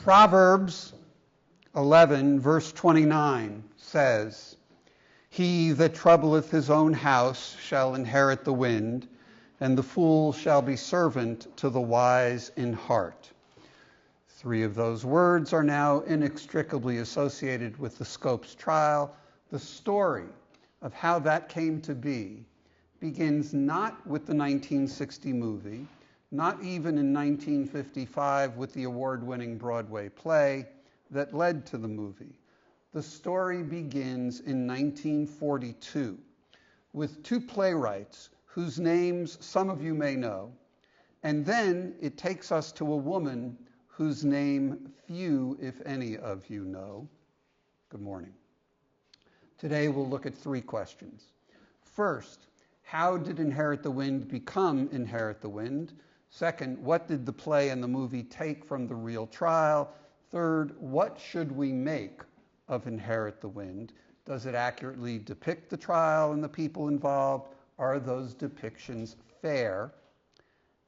Proverbs 11, verse 29 says, "He that troubleth his own house shall inherit the wind, and the fool shall be servant to the wise in heart." Three of those words are now inextricably associated with the Scopes trial. The story of how that came to be begins not with the 1960 movie, not even in 1955 with the award-winning Broadway play that led to the movie. The story begins in 1942 with two playwrights whose names some of you may know, and then it takes us to a woman whose name few, if any, of you know. Good morning. Today we'll look at three questions. First, how did Inherit the Wind become Inherit the Wind? Second, what did the play and the movie take from the real trial? Third, what should we make of Inherit the Wind? Does it accurately depict the trial and the people involved? Are those depictions fair?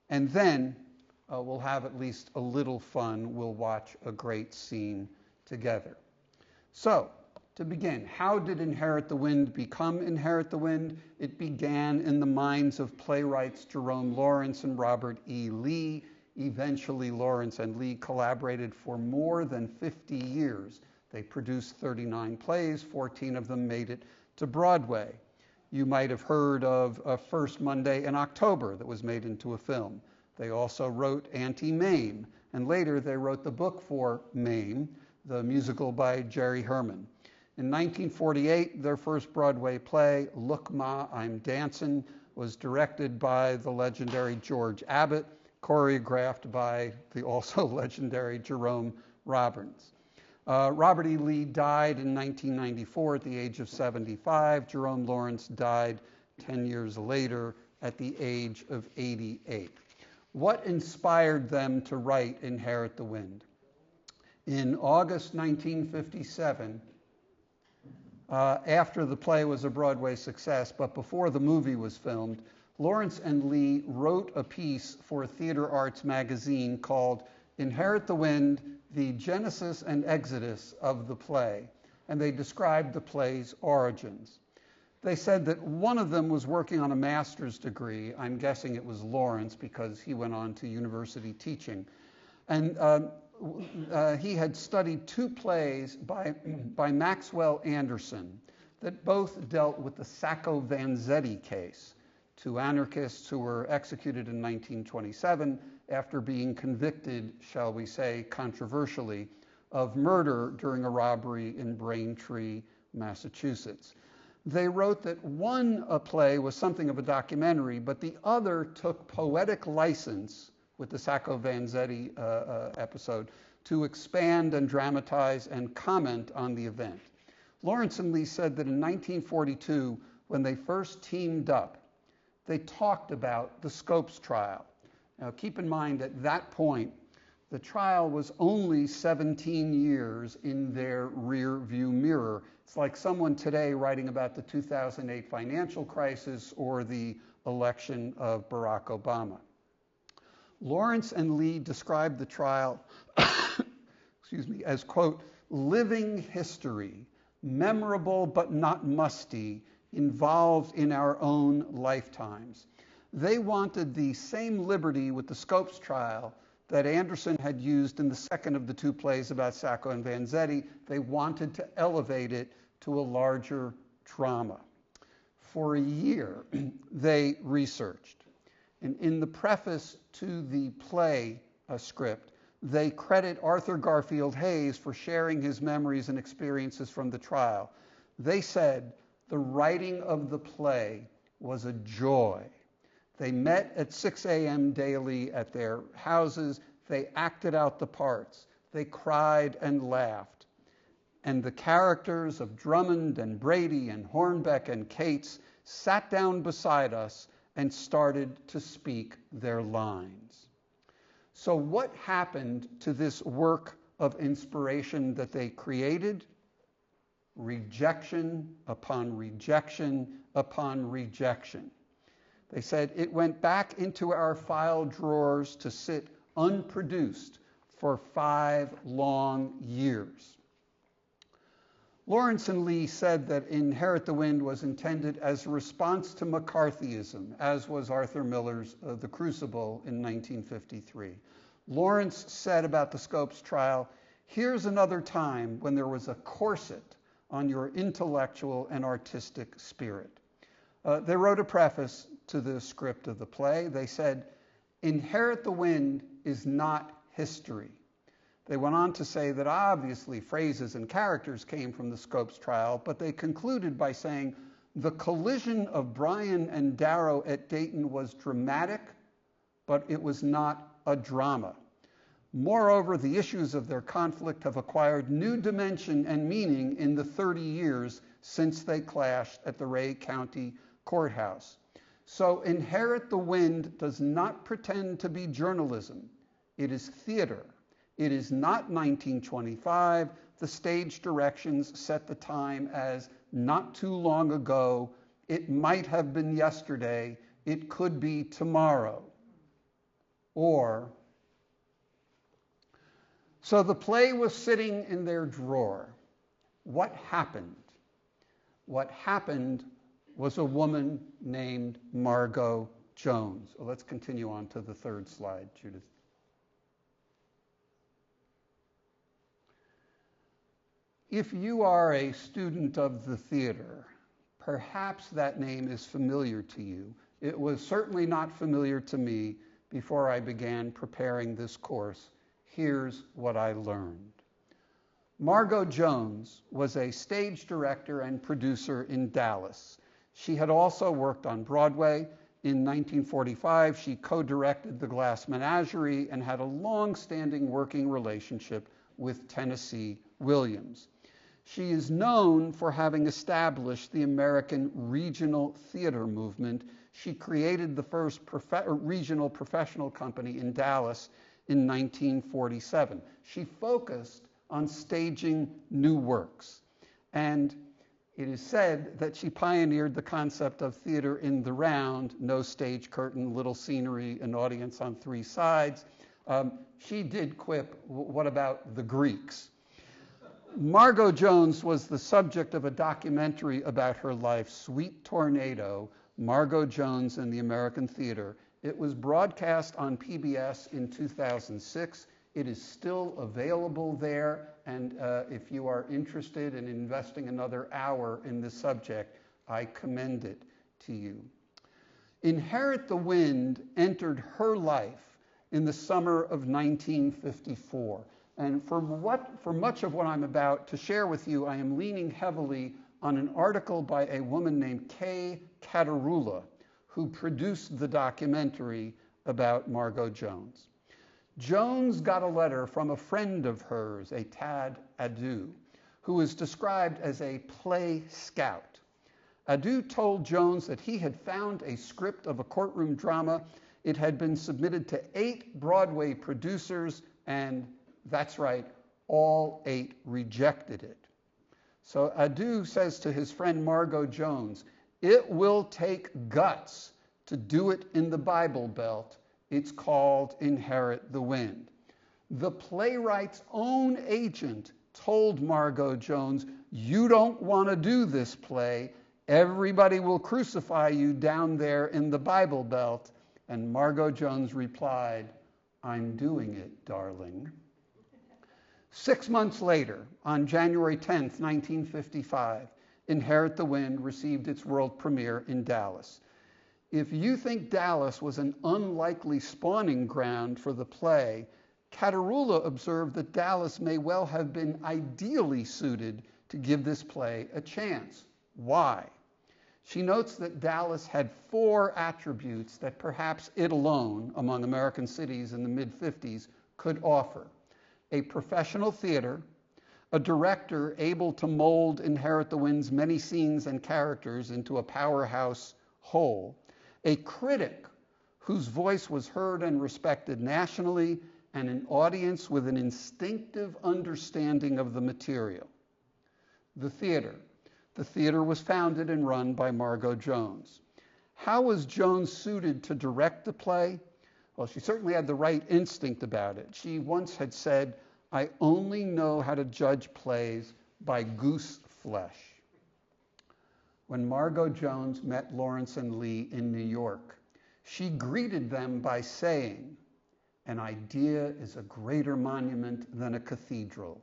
And then we'll have at least a little fun. We'll watch a great scene together. So, to begin, how did Inherit the Wind become Inherit the Wind? It began in the minds of playwrights Jerome Lawrence and Robert E. Lee. Eventually, Lawrence and Lee collaborated for more than 50 years. They produced 39 plays, 14 of them made it to Broadway. You might have heard of First Monday in October that was made into a film. They also wrote Anti-Mame, and later they wrote the book for Mame, the musical by Jerry Herman. In 1948, their first Broadway play, Look Ma, I'm Dancin', was directed by the legendary George Abbott, choreographed by the also legendary Jerome Robbins. Robert E. Lee died in 1994 at the age of 75. Jerome Lawrence died 10 years later at the age of 88. What inspired them to write Inherit the Wind? In August 1957, after the play was a Broadway success, but before the movie was filmed, Lawrence and Lee wrote a piece for Theater Arts magazine called Inherit the Wind, the Genesis and Exodus of the Play, and they described the play's origins. They said that one of them was working on a master's degree. I'm guessing it was Lawrence because he went on to university teaching. And he had studied two plays by Maxwell Anderson that both dealt with the Sacco Vanzetti case, two anarchists who were executed in 1927 after being convicted, shall we say, controversially, of murder during a robbery in Braintree, Massachusetts. They wrote that one play was something of a documentary, but the other took poetic license with the Sacco Vanzetti episode to expand and dramatize and comment on the event. Lawrence and Lee said that in 1942, when they first teamed up, they talked about the Scopes trial. Now keep in mind at that point, the trial was only 17 years in their rear view mirror. It's like someone today writing about the 2008 financial crisis or the election of Barack Obama. Lawrence and Lee described the trial as, quote, living history, memorable but not musty, involved in our own lifetimes. They wanted the same liberty with the Scopes trial that Anderson had used in the second of the two plays about Sacco and Vanzetti. They wanted to elevate it to a larger drama. For a year, they researched. And in the preface to the play script, they credit Arthur Garfield Hayes for sharing his memories and experiences from the trial. They said, the writing of the play was a joy. They met at 6 a.m. daily at their houses. They acted out the parts. They cried and laughed. And the characters of Drummond and Brady and Hornbeck and Cates sat down beside us and started to speak their lines. So what happened to this work of inspiration that they created? Rejection upon rejection upon rejection. They said it went back into our file drawers to sit unproduced for 5 long years. Lawrence and Lee said that Inherit the Wind was intended as a response to McCarthyism, as was Arthur Miller's The Crucible in 1953. Lawrence said about the Scopes trial, "Here's another time when there was a corset on your intellectual and artistic spirit." They wrote a preface to the script of the play. They said, "Inherit the Wind is not history." They went on to say that obviously phrases and characters came from the Scopes trial, but they concluded by saying, "The collision of Brian and Darrow at Dayton was dramatic, but it was not a drama. Moreover, the issues of their conflict have acquired new dimension and meaning in the 30 years since they clashed at the Ray County Courthouse. So Inherit the Wind does not pretend to be journalism. It is theater. It is not 1925. The stage directions set the time as not too long ago. It might have been yesterday. It could be tomorrow." Or, so the play was sitting in their drawer. What happened? What happened was a woman named Margot Jones. Well, let's continue on to the third slide, Judith. If you are a student of the theater, perhaps that name is familiar to you. It was certainly not familiar to me before I began preparing this course. Here's what I learned. Margot Jones was a stage director and producer in Dallas. She had also worked on Broadway. In 1945, she co-directed The Glass Menagerie and had a long-standing working relationship with Tennessee Williams. She is known for having established the American regional theater movement. She created the first regional professional company in Dallas in 1947. She focused on staging new works. And it is said that she pioneered the concept of theater in the round, no stage curtain, little scenery, an audience on 3 sides. She did quip, "What about the Greeks?" Margot Jones was the subject of a documentary about her life, Sweet Tornado, Margot Jones and the American Theater. It was broadcast on PBS in 2006. It is still available there, and if you are interested in investing another hour in this subject, I commend it to you. Inherit the Wind entered her life in the summer of 1954. And for much of what I'm about to share with you, I am leaning heavily on an article by a woman named Kay Catarula, who produced the documentary about Margot Jones. Jones got a letter from a friend of hers, a Tad Adu, who is described as a play scout. Adu told Jones that he had found a script of a courtroom drama. It had been submitted to 8 Broadway producers, and that's right, all 8 rejected it. So Adu says to his friend Margot Jones, "It will take guts to do it in the Bible Belt. It's called Inherit the Wind." The playwright's own agent told Margot Jones, "You don't want to do this play. Everybody will crucify you down there in the Bible Belt." And Margot Jones replied, "I'm doing it, darling." 6 months later, on January 10th, 1955, Inherit the Wind received its world premiere in Dallas. If you think Dallas was an unlikely spawning ground for the play, Catarula observed that Dallas may well have been ideally suited to give this play a chance. Why? She notes that Dallas had 4 attributes that perhaps it alone, among American cities in the mid-50s, could offer: a professional theater, a director able to mold Inherit the Wind's many scenes and characters into a powerhouse whole, a critic whose voice was heard and respected nationally, and an audience with an instinctive understanding of the material. The theater. The theater was founded and run by Margot Jones. How was Jones suited to direct the play? Well, she certainly had the right instinct about it. She once had said, "I only know how to judge plays by goose flesh." When Margot Jones met Lawrence and Lee in New York, she greeted them by saying, "An idea is a greater monument than a cathedral,"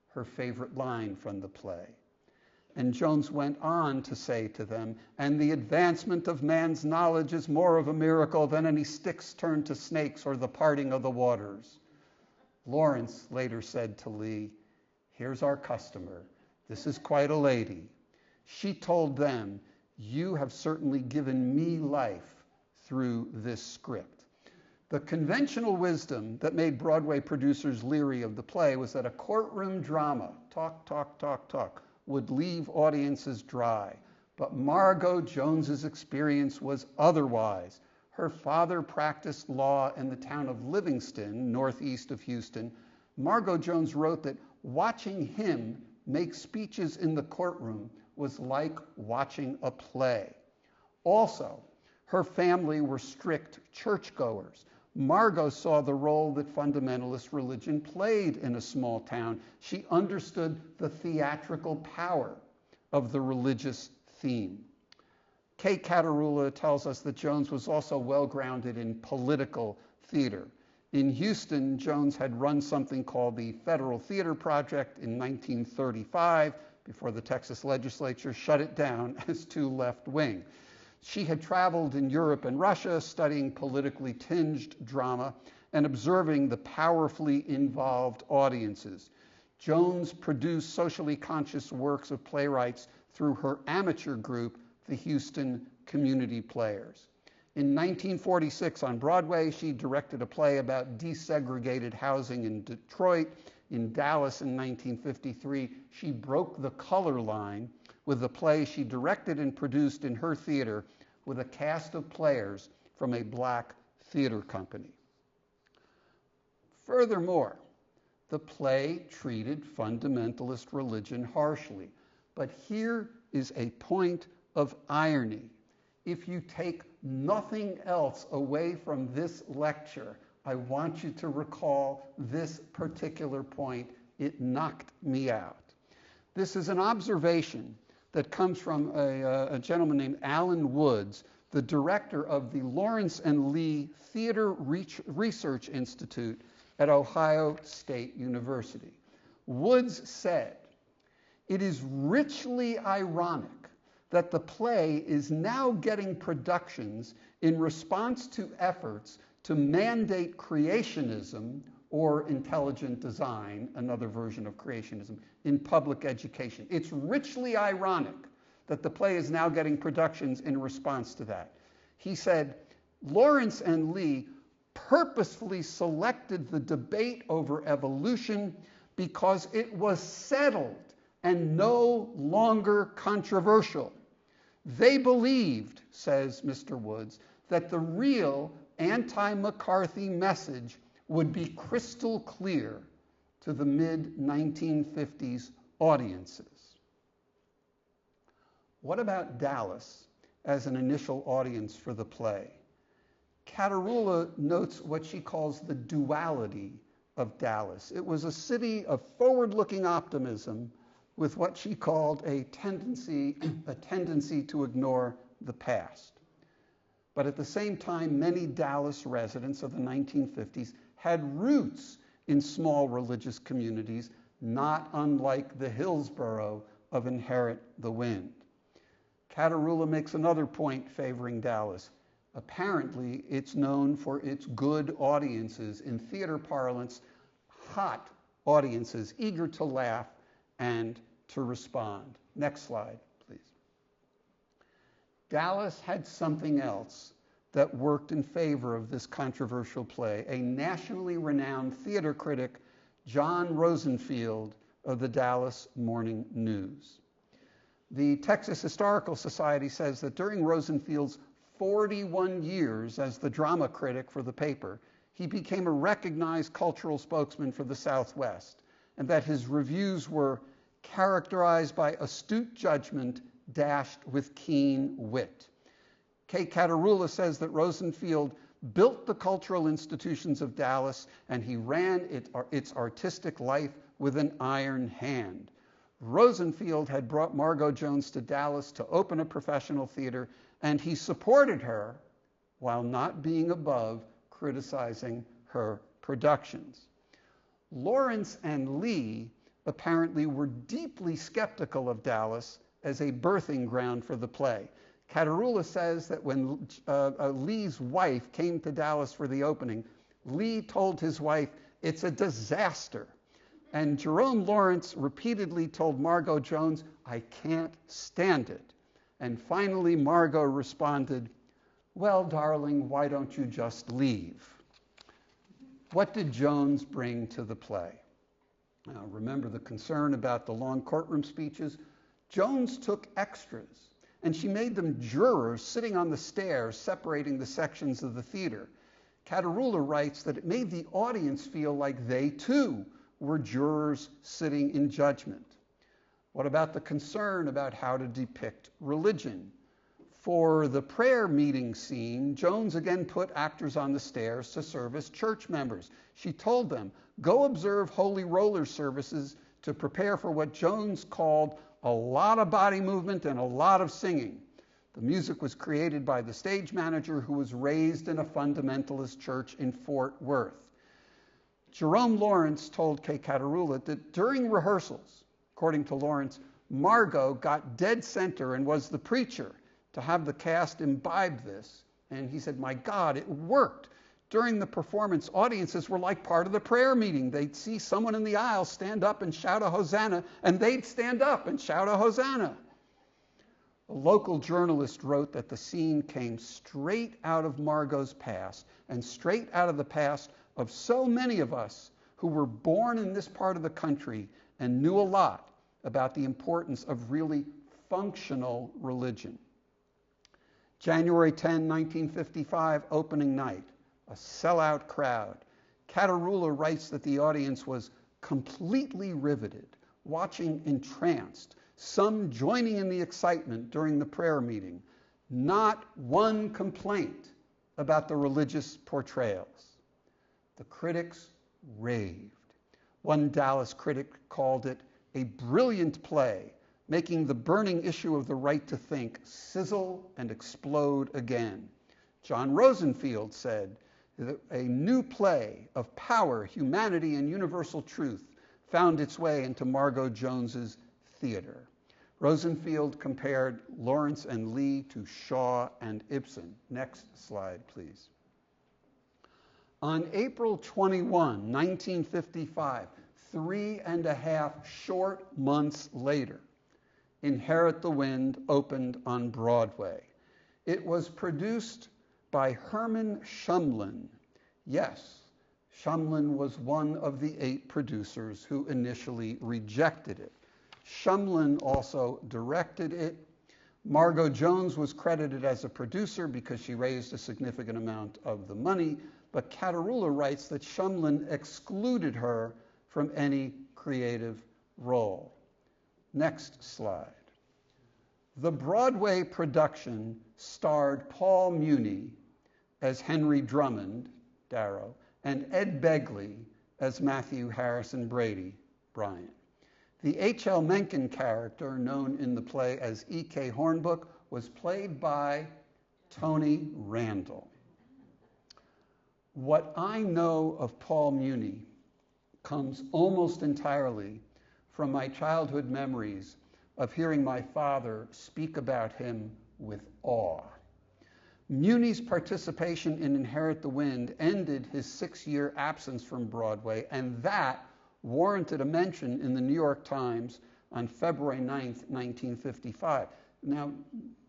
her favorite line from the play. And Jones went on to say to them, "And the advancement of man's knowledge is more of a miracle than any sticks turned to snakes or the parting of the waters." Lawrence later said to Lee, "Here's our customer. This is quite a lady." She told them, "You have certainly given me life through this script." The conventional wisdom that made Broadway producers leery of the play was that a courtroom drama, talk, talk, talk, talk, would leave audiences dry. But Margot Jones's experience was otherwise. Her father practiced law in the town of Livingston, northeast of Houston. Margot Jones wrote that watching him make speeches in the courtroom was like watching a play. Also, her family were strict churchgoers. Margot saw the role that fundamentalist religion played in a small town. She understood the theatrical power of the religious theme. Kay Catarula tells us that Jones was also well-grounded in political theater. In Houston, Jones had run something called the Federal Theater Project in 1935, before the Texas legislature shut it down as too left-wing. She had traveled in Europe and Russia, studying politically tinged drama and observing the powerfully involved audiences. Jones produced socially conscious works of playwrights through her amateur group, the Houston Community Players. In 1946 on Broadway, she directed a play about desegregated housing in Detroit. In Dallas in 1953, she broke the color line with a play she directed and produced in her theater with a cast of players from a black theater company. Furthermore, the play treated fundamentalist religion harshly. But here is a point of irony. If you take nothing else away from this lecture, I want you to recall this particular point. It knocked me out. This is an observation that comes from a gentleman named Alan Woods, the director of the Lawrence and Lee Theater Research Institute at Ohio State University. Woods said, "It is richly ironic that the play is now getting productions in response to efforts to mandate creationism or intelligent design, another version of creationism, in public education. It's richly ironic that the play is now getting productions in response to that." He said, "Lawrence and Lee purposefully selected the debate over evolution because it was settled and no longer controversial. They believed," says Mr. Woods, "that the real anti-McCarthy message would be crystal clear to the mid-1950s audiences." What about Dallas as an initial audience for the play? Catarula notes what she calls the duality of Dallas. It was a city of forward-looking optimism with what she called a tendency to ignore the past. But at the same time, many Dallas residents of the 1950s had roots in small religious communities, not unlike the Hillsborough of Inherit the Wind. Catarula makes another point favoring Dallas. Apparently, it's known for its good audiences, in theater parlance, hot audiences, eager to laugh and to respond. Next slide, please. Dallas had something else that worked in favor of this controversial play. A nationally renowned theater critic, John Rosenfield of the Dallas Morning News. The Texas Historical Society says that during Rosenfield's 41 years as the drama critic for the paper, he became a recognized cultural spokesman for the Southwest, and that his reviews were characterized by astute judgment dashed with keen wit. Kay Catarula says that Rosenfield built the cultural institutions of Dallas, and he ran its artistic life with an iron hand. Rosenfield had brought Margot Jones to Dallas to open a professional theater, and he supported her while not being above criticizing her productions. Lawrence and Lee apparently were deeply skeptical of Dallas as a birthing ground for the play. Catarula says that when Lee's wife came to Dallas for the opening, Lee told his wife, "It's a disaster." And Jerome Lawrence repeatedly told Margot Jones, "I can't stand it." And finally, Margot responded, "Well, darling, why don't you just leave?" What did Jones bring to the play? Now, remember the concern about the long courtroom speeches? Jones took extras, and she made them jurors sitting on the stairs separating the sections of the theater. Catarula writes that it made the audience feel like they, too, were jurors sitting in judgment. What about the concern about how to depict religion? For the prayer meeting scene, Jones again put actors on the stairs to serve as church members. She told them, "Go observe Holy Roller services to prepare for what Jones called a lot of body movement and a lot of singing." The music was created by the stage manager who was raised in a fundamentalist church in Fort Worth. Jerome Lawrence told Kay Catarula that during rehearsals, according to Lawrence, Margot got dead center and was the preacher to have the cast imbibe this. And he said, "My God, it worked." During the performance, audiences were like part of the prayer meeting. They'd see someone in the aisle stand up and shout a Hosanna, and they'd stand up and shout a Hosanna. A local journalist wrote that the scene came straight out of Margot's past and straight out of the past of so many of us who were born in this part of the country and knew a lot about the importance of really functional religion. January 10, 1955, opening night, a sellout crowd. Catarula writes that the audience was completely riveted, watching entranced, some joining in the excitement during the prayer meeting. Not one complaint about the religious portrayals. The critics raved. One Dallas critic called it a brilliant play, making the burning issue of the right to think sizzle and explode again. John Rosenfield said that a new play of power, humanity, and universal truth found its way into Margot Jones's theater. Rosenfield compared Lawrence and Lee to Shaw and Ibsen. Next slide, please. On April 21, 1955, 3.5 short months later, Inherit the Wind opened on Broadway. It was produced by Herman Shumlin. Yes, Shumlin was one of the 8 producers who initially rejected it. Shumlin also directed it. Margot Jones was credited as a producer because she raised a significant amount of the money, but Catarula writes that Shumlin excluded her from any creative role. Next slide. The Broadway production starred Paul Muni as Henry Drummond, Darrow, and Ed Begley as Matthew Harrison Brady, Brian. The H.L. Mencken character, known in the play as E.K. Hornbook, was played by Tony Randall. What I know of Paul Muni comes almost entirely from my childhood memories of hearing my father speak about him with awe. Muni's participation in Inherit the Wind ended his 6-year absence from Broadway, and that warranted a mention in the New York Times on February 9th, 1955. Now,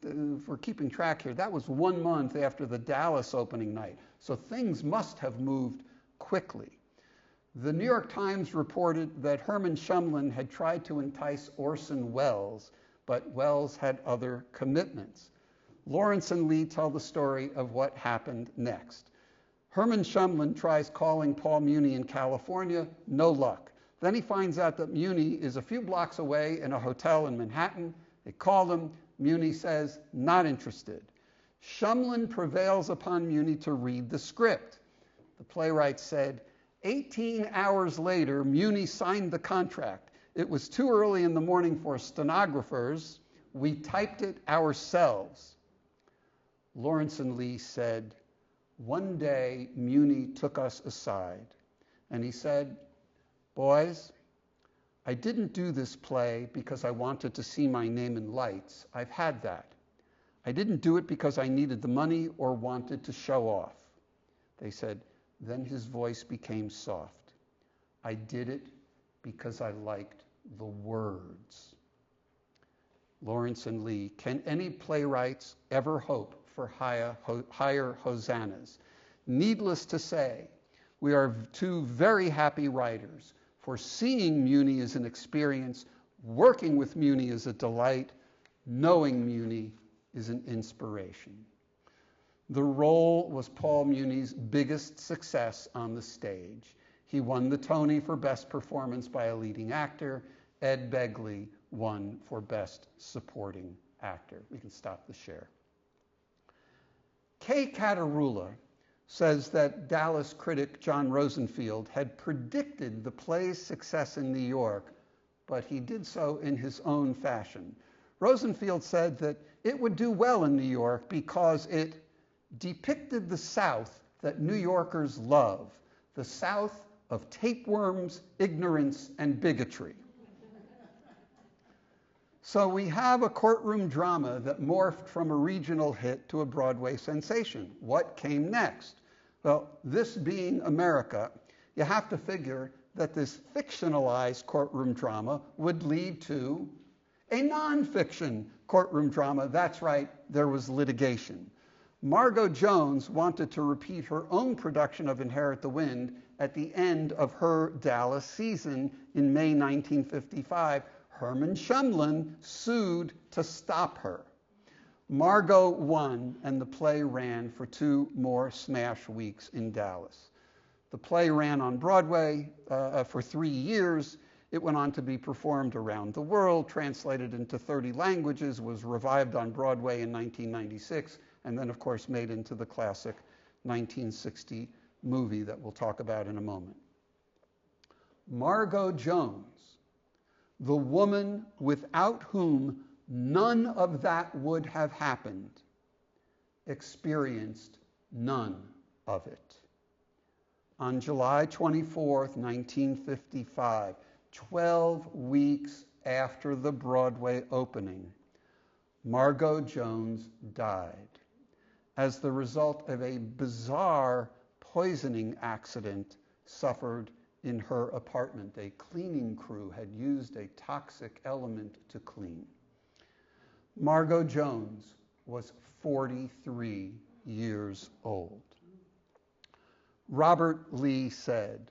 if we're keeping track here, that was 1 month after the Dallas opening night, so things must have moved quickly. The New York Times reported that Herman Shumlin had tried to entice Orson Welles, but Welles had other commitments. Lawrence and Lee tell the story of what happened next. Herman Shumlin tries calling Paul Muni in California, no luck. Then he finds out that Muni is a few blocks away in a hotel in Manhattan. They call him. Muni says, not interested. Shumlin prevails upon Muni to read the script. The playwright said, 18 hours later, Muni signed the contract. It was too early in the morning for stenographers. We typed it ourselves. Lawrence and Lee said, one day Muni took us aside and he said, boys, I didn't do this play because I wanted to see my name in lights. I've had that. I didn't do it because I needed the money or wanted to show off. They said, then his voice became soft. I did it because I liked the words. Lawrence and Lee, can any playwrights ever hope for higher hosannas? Needless to say, we are two very happy writers, for seeing Muni is an experience, working with Muni is a delight, knowing Muni is an inspiration. The role was Paul Muni's biggest success on the stage. He won the Tony for Best Performance by a Leading Actor. Ed Begley won for Best Supporting Actor. We can stop the share. Kay Catarula says that Dallas critic John Rosenfield had predicted the play's success in New York, but he did so in his own fashion. Rosenfield said that it would do well in New York because it depicted the South that New Yorkers love, the South of tapeworms, ignorance, and bigotry. So we have a courtroom drama that morphed from a regional hit to a Broadway sensation. What came next? Well, this being America, you have to figure that this fictionalized courtroom drama would lead to a nonfiction courtroom drama. That's right, there was litigation. Margot Jones wanted to repeat her own production of Inherit the Wind at the end of her Dallas season in May 1955. Herman Shumlin sued to stop her. Margot won, and the play ran for 2 more smash weeks in Dallas. The play ran on Broadway for 3 years. It went on to be performed around the world, translated into 30 languages, was revived on Broadway in 1996, and then, of course, made into the classic 1960 movie that we'll talk about in a moment. Margot Jones, the woman without whom none of that would have happened, experienced none of it. On July 24th, 1955, 12 weeks after the Broadway opening, Margot Jones died as the result of a bizarre poisoning accident suffered in her apartment. A cleaning crew had used a toxic element to clean. Margot Jones was 43 years old. Robert Lee said,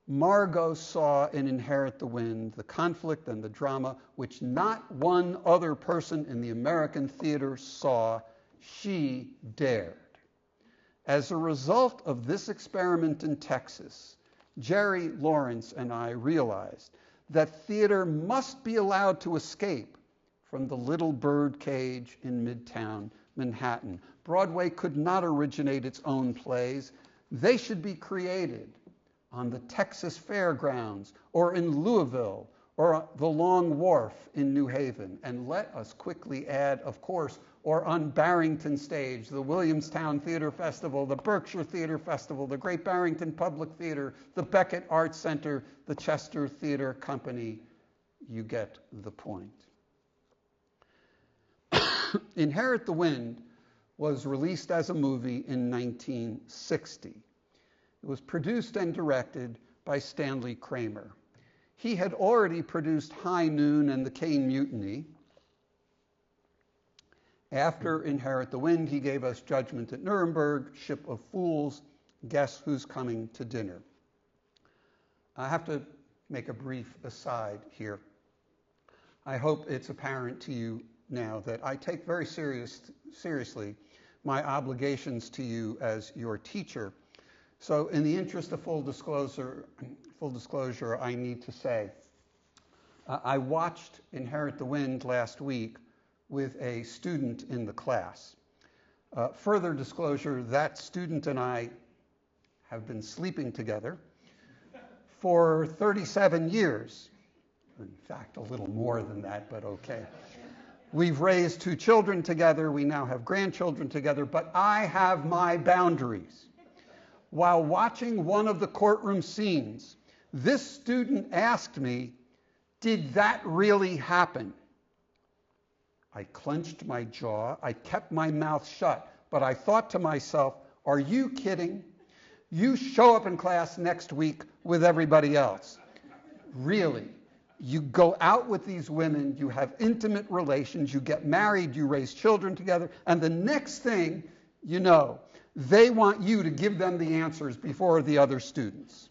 Margot saw in Inherit the Wind the conflict and the drama which not one other person in the American theater saw. She dared. As a result of this experiment in Texas, Jerry Lawrence and I realized that theater must be allowed to escape from the little bird cage in Midtown Manhattan. Broadway could not originate its own plays. They should be created on the Texas Fairgrounds or in Louisville or the Long Wharf in New Haven. And let us quickly add, of course, or on Barrington Stage, the Williamstown Theater Festival, the Berkshire Theater Festival, the Great Barrington Public Theater, the Beckett Arts Center, the Chester Theater Company. You get the point. Inherit the Wind was released as a movie in 1960. It was produced and directed by Stanley Kramer. He had already produced High Noon and the Caine Mutiny. After Inherit the Wind, he gave us Judgment at Nuremberg, Ship of Fools, Guess Who's Coming to Dinner. I have to make a brief aside here. I hope it's apparent to you now that I take very seriously my obligations to you as your teacher. So in the interest of full disclosure, I need to say, I watched Inherit the Wind last week with a student in the class. Further disclosure, that student and I have been sleeping together for 37 years. In fact, a little more than that, but okay. We've raised 2 children together. We now have grandchildren together, but I have my boundaries. While watching one of the courtroom scenes, this student asked me, "Did that really happen?" I clenched my jaw. I kept my mouth shut, but I thought to myself, "Are you kidding? You show up in class next week with everybody else. Really? You go out with these women, you have intimate relations, you get married, you raise children together, and the next thing you know, they want you to give them the answers before the other students."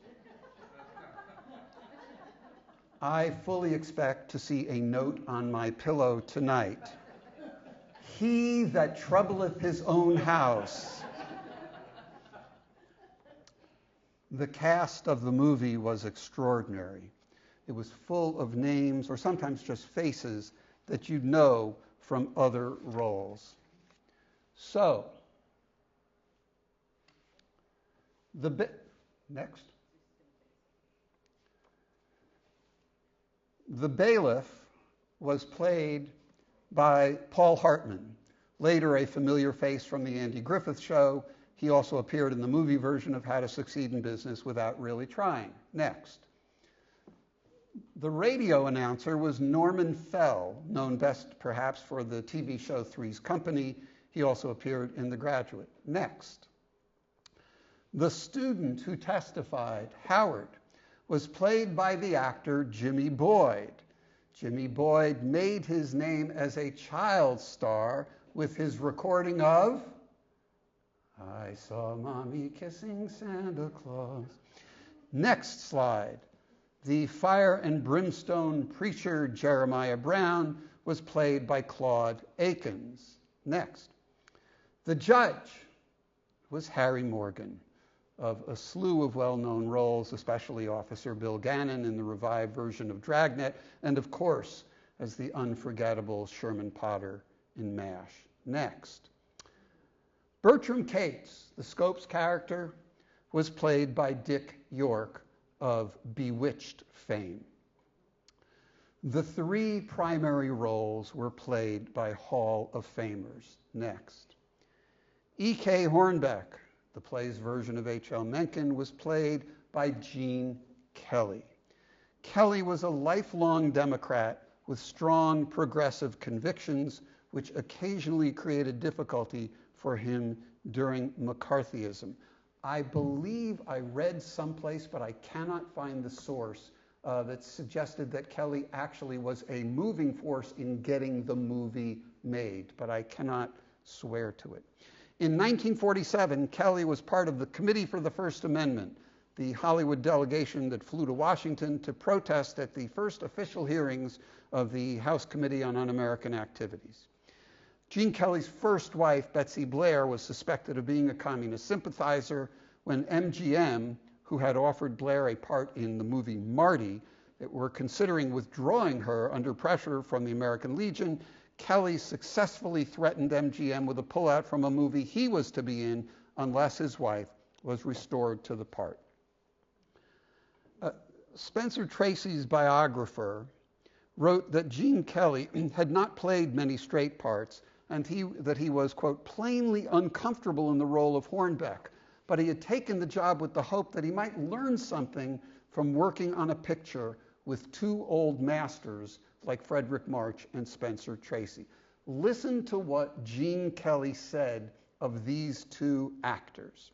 I fully expect to see a note on my pillow tonight. "He that troubleth his own house." The cast of the movie was extraordinary. It was full of names, or sometimes just faces, that you'd know from other roles. So, next. The bailiff was played by Paul Hartman, later a familiar face from the Andy Griffith Show. He also appeared in the movie version of How to Succeed in Business Without Really Trying. Next. The radio announcer was Norman Fell, known best perhaps for the TV show Three's Company. He also appeared in The Graduate. Next. The student who testified, Howard, was played by the actor Jimmy Boyd. Jimmy Boyd made his name as a child star with his recording of "I Saw Mommy Kissing Santa Claus." Next slide. The fire and brimstone preacher Jeremiah Brown was played by Claude Akins. Next. The judge was Harry Morgan, of a slew of well-known roles, especially Officer Bill Gannon in the revived version of Dragnet, and of course, as the unforgettable Sherman Potter in MASH. Next. Bertram Cates, the Scopes character, was played by Dick York of Bewitched fame. The 3 primary roles were played by Hall of Famers. Next. E.K. Hornbeck, the play's version of H.L. Mencken, was played by Gene Kelly. Kelly was a lifelong Democrat with strong progressive convictions, which occasionally created difficulty for him during McCarthyism. I believe I read someplace, but I cannot find the source, that suggested that Kelly actually was a moving force in getting the movie made, but I cannot swear to it. In 1947, Kelly was part of the Committee for the First Amendment, the Hollywood delegation that flew to Washington to protest at the first official hearings of the House Committee on Un-American Activities. Gene Kelly's first wife, Betsy Blair, was suspected of being a communist sympathizer. When MGM, who had offered Blair a part in the movie Marty, were considering withdrawing her under pressure from the American Legion, Kelly successfully threatened MGM with a pullout from a movie he was to be in unless his wife was restored to the part. Spencer Tracy's biographer wrote that Gene Kelly had not played many straight parts, and that he was, quote, plainly uncomfortable in the role of Hornbeck, but he had taken the job with the hope that he might learn something from working on a picture with 2 old masters like Frederick March and Spencer Tracy. Listen to what Gene Kelly said of these 2 actors.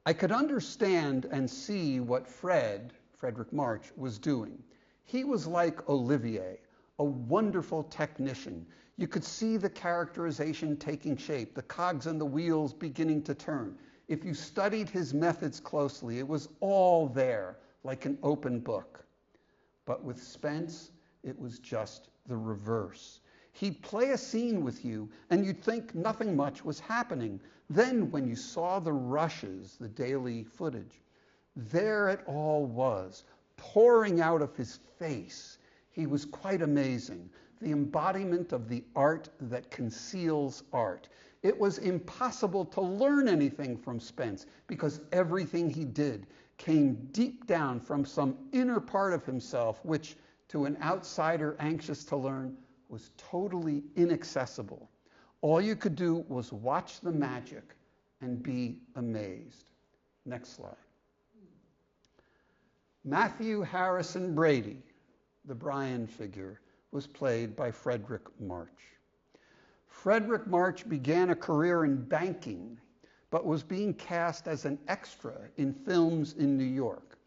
"I could understand and see what Frederick March, was doing. He was like Olivier, a wonderful technician. You could see the characterization taking shape, the cogs and the wheels beginning to turn. If you studied his methods closely, it was all there, like an open book. But with Spence, it was just the reverse. He'd play a scene with you, and you'd think nothing much was happening. Then when you saw the rushes, the daily footage, there it all was, pouring out of his face. He was quite amazing. The embodiment of the art that conceals art. It was impossible to learn anything from Spence because everything he did came deep down from some inner part of himself, which to an outsider anxious to learn was totally inaccessible. All you could do was watch the magic and be amazed. Next slide. Matthew Harrison Brady, the Brian figure, was played by Frederick March. Frederick March began a career in banking, but was being cast as an extra in films in New York.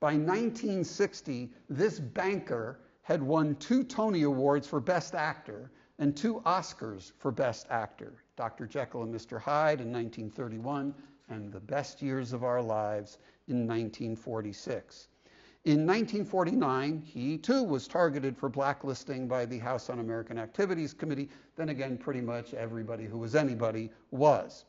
By 1960, this banker had won 2 Tony Awards for Best Actor and 2 Oscars for Best Actor, Dr. Jekyll and Mr. Hyde in 1931 and The Best Years of Our Lives in 1946. In 1949, he too was targeted for blacklisting by the House Un-American Activities Committee. Then again, pretty much everybody who was anybody was.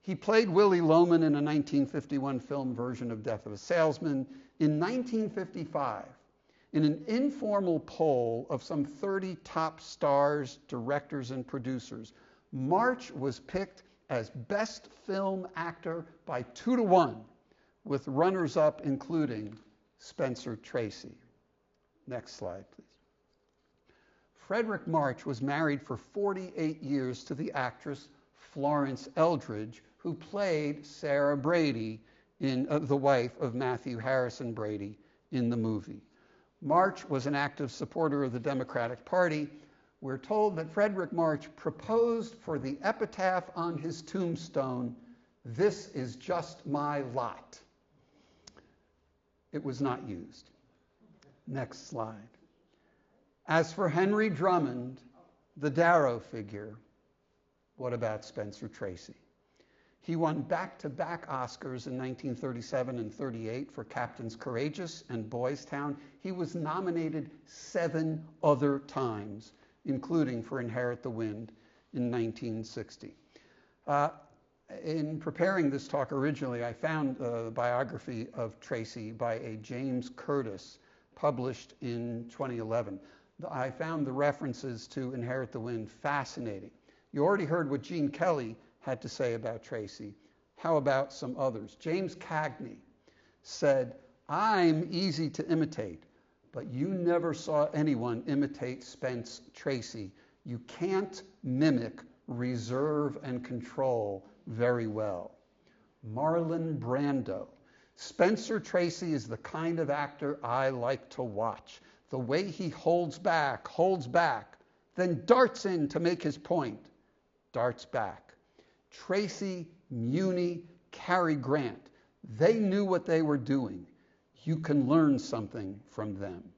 He played Willie Loman in a 1951 film version of Death of a Salesman. In 1955, in an informal poll of some 30 top stars, directors, and producers, March was picked as Best Film Actor by 2-1, with runners-up including Spencer Tracy. Next slide, please. Frederick March was married for 48 years to the actress Florence Eldridge, who played Sarah Brady, the wife of Matthew Harrison Brady, in the movie. March was an active supporter of the Democratic Party. We're told that Frederick March proposed for the epitaph on his tombstone, "This is just my lot." It was not used. Next slide. As for Henry Drummond, the Darrow figure, what about Spencer Tracy? He won back-to-back Oscars in 1937 and 38 for Captains Courageous and Boys Town. He was nominated 7 other times, including for Inherit the Wind in 1960. In preparing this talk originally, I found the biography of Tracy by a James Curtis, published in 2011. I found the references to Inherit the Wind fascinating. You already heard what Gene Kelly had to say about Tracy. How about some others? James Cagney said, "I'm easy to imitate, but you never saw anyone imitate Spence Tracy. You can't mimic reserve and control very well." Marlon Brando. "Spencer Tracy is the kind of actor I like to watch. The way he holds back, then darts in to make his point, darts back." Tracy, Muni, Cary Grant, they knew what they were doing. You can learn something from them.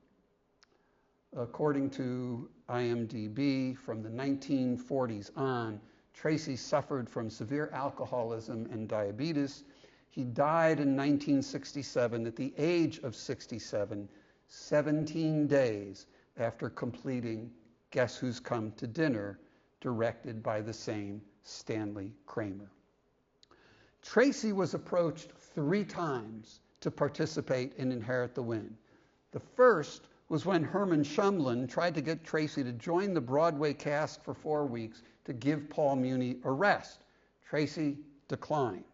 According to IMDb, from the 1940s on, Tracy suffered from severe alcoholism and diabetes. He died in 1967 at the age of 67, 17 days after completing Guess Who's Come to Dinner, directed by the same Stanley Kramer. Tracy was approached 3 times to participate in Inherit the Wind. The first was when Herman Shumlin tried to get Tracy to join the Broadway cast for 4 weeks to give Paul Muni a rest. Tracy declined.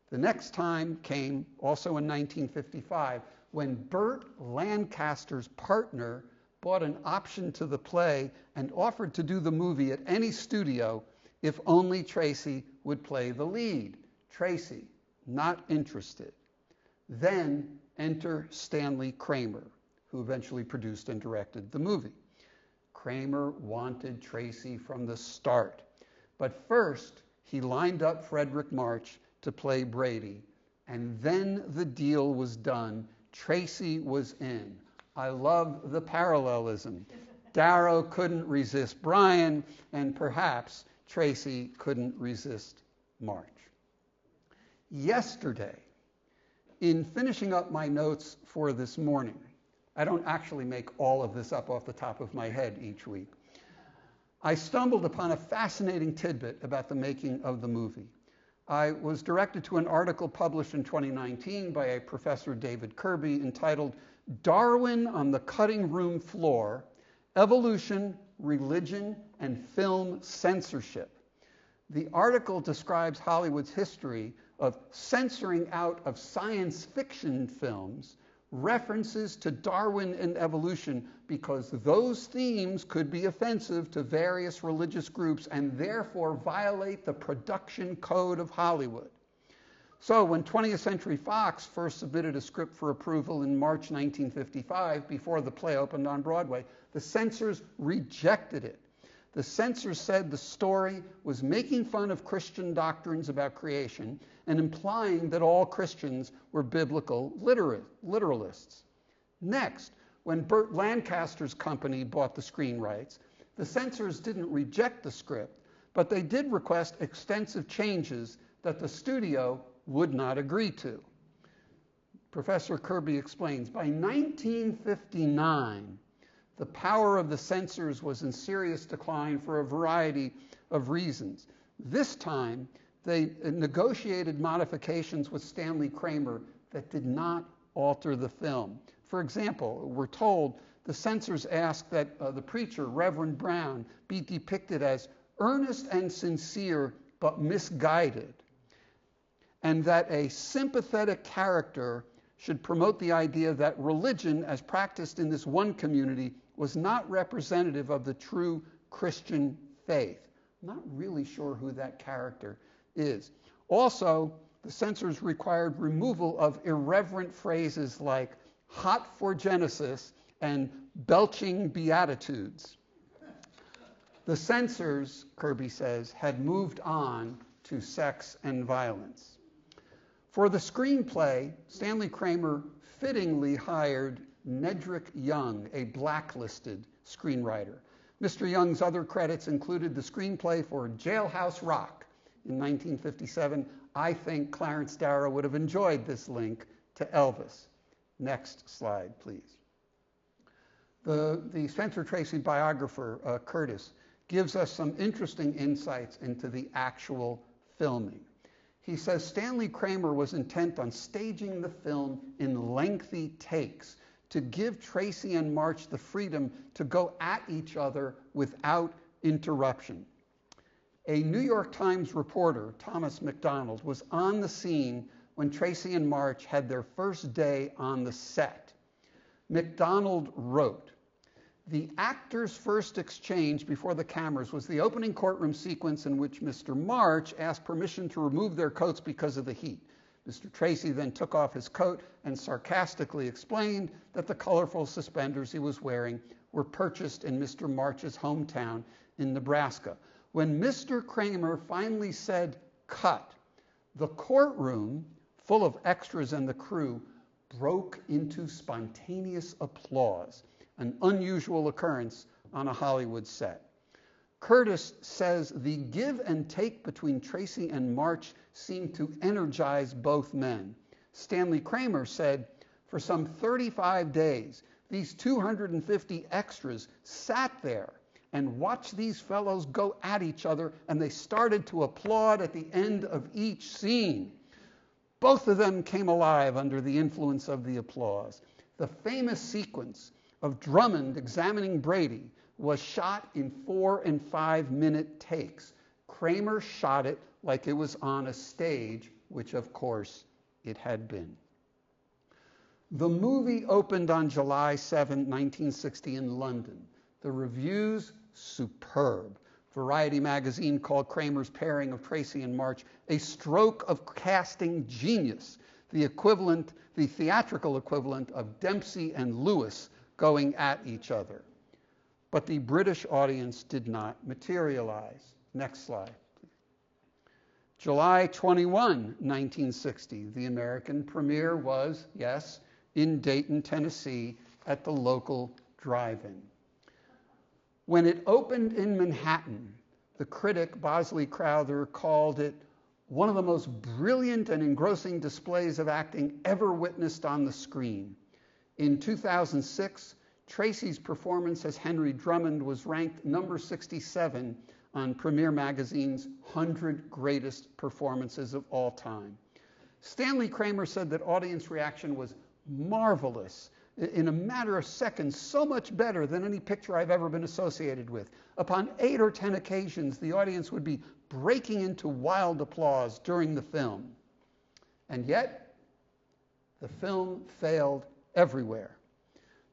The next time came also in 1955 when Burt Lancaster's partner bought an option to the play and offered to do the movie at any studio if only Tracy would play the lead. Tracy, not interested. Then enter Stanley Kramer, who eventually produced and directed the movie. Kramer wanted Tracy from the start, but first he lined up Frederick March to play Brady, and then the deal was done. Tracy was in. I love the parallelism. Darrow couldn't resist Brian, and perhaps Tracy couldn't resist March. Yesterday, in finishing up my notes for this morning, I don't actually make all of this up off the top of my head each week, I stumbled upon a fascinating tidbit about the making of the movie. I was directed to an article published in 2019 by a Professor David Kirby entitled "Darwin on the Cutting Room Floor: Evolution, Religion, and Film Censorship." The article describes Hollywood's history of censoring out of science fiction films references to Darwin and evolution because those themes could be offensive to various religious groups and therefore violate the production code of Hollywood. So when 20th Century Fox first submitted a script for approval in March 1955, before the play opened on Broadway, the censors rejected it. The censors said the story was making fun of Christian doctrines about creation and implying that all Christians were biblical literalists. Next, when Burt Lancaster's company bought the screen rights, the censors didn't reject the script, but they did request extensive changes that the studio would not agree to. Professor Kirby explains, by 1959, the power of the censors was in serious decline for a variety of reasons. This time, they negotiated modifications with Stanley Kramer that did not alter the film. For example, we're told the censors asked that the preacher, Reverend Brown, be depicted as earnest and sincere but misguided, and that a sympathetic character should promote the idea that religion, as practiced in this one community, was not representative of the true Christian faith. I'm not really sure who that character is. Also, the censors required removal of irreverent phrases like hot for Genesis and belching beatitudes. The censors, Kirby says, had moved on to sex and violence. For the screenplay, Stanley Kramer fittingly hired Nedrick Young, a blacklisted screenwriter. Mr. Young's other credits included the screenplay for Jailhouse Rock in 1957. I think Clarence Darrow would have enjoyed this link to Elvis. Next slide, please. The Spencer Tracy biographer, Curtis, gives us some interesting insights into the actual filming. He says Stanley Kramer was intent on staging the film in lengthy takes to give Tracy and March the freedom to go at each other without interruption. A New York Times reporter, Thomas McDonald, was on the scene when Tracy and March had their first day on the set. McDonald wrote, "The actors' first exchange before the cameras was the opening courtroom sequence in which Mr. March asked permission to remove their coats because of the heat. Mr. Tracy then took off his coat and sarcastically explained that the colorful suspenders he was wearing were purchased in Mr. March's hometown in Nebraska. When Mr. Kramer finally said, 'Cut,' the courtroom, full of extras and the crew, broke into spontaneous applause, an unusual occurrence on a Hollywood set." Curtis says the give and take between Tracy and March seemed to energize both men. Stanley Kramer said, "For some 35 days, these 250 extras sat there and watched these fellows go at each other, and they started to applaud at the end of each scene. Both of them came alive under the influence of the applause. The famous sequence of Drummond examining Brady was shot in 4 and 5 minute takes. Kramer shot it like it was on a stage, which of course it had been." The movie opened on July 7, 1960 in London. The reviews, superb. Variety magazine called Kramer's pairing of Tracy and March a stroke of casting genius, the theatrical equivalent of Dempsey and Lewis going at each other. But the British audience did not materialize. Next slide. July 21, 1960, the American premiere was, yes, in Dayton, Tennessee, at the local drive-in. When it opened in Manhattan, the critic Bosley Crowther called it one of the most brilliant and engrossing displays of acting ever witnessed on the screen. In 2006, Tracy's performance as Henry Drummond was ranked number 67 on Premiere Magazine's 100 Greatest Performances of All Time. Stanley Kramer said that audience reaction was marvelous. In a matter of seconds, so much better than any picture I've ever been associated with. Upon 8 or 10 occasions, the audience would be breaking into wild applause during the film. And yet, the film failed everywhere.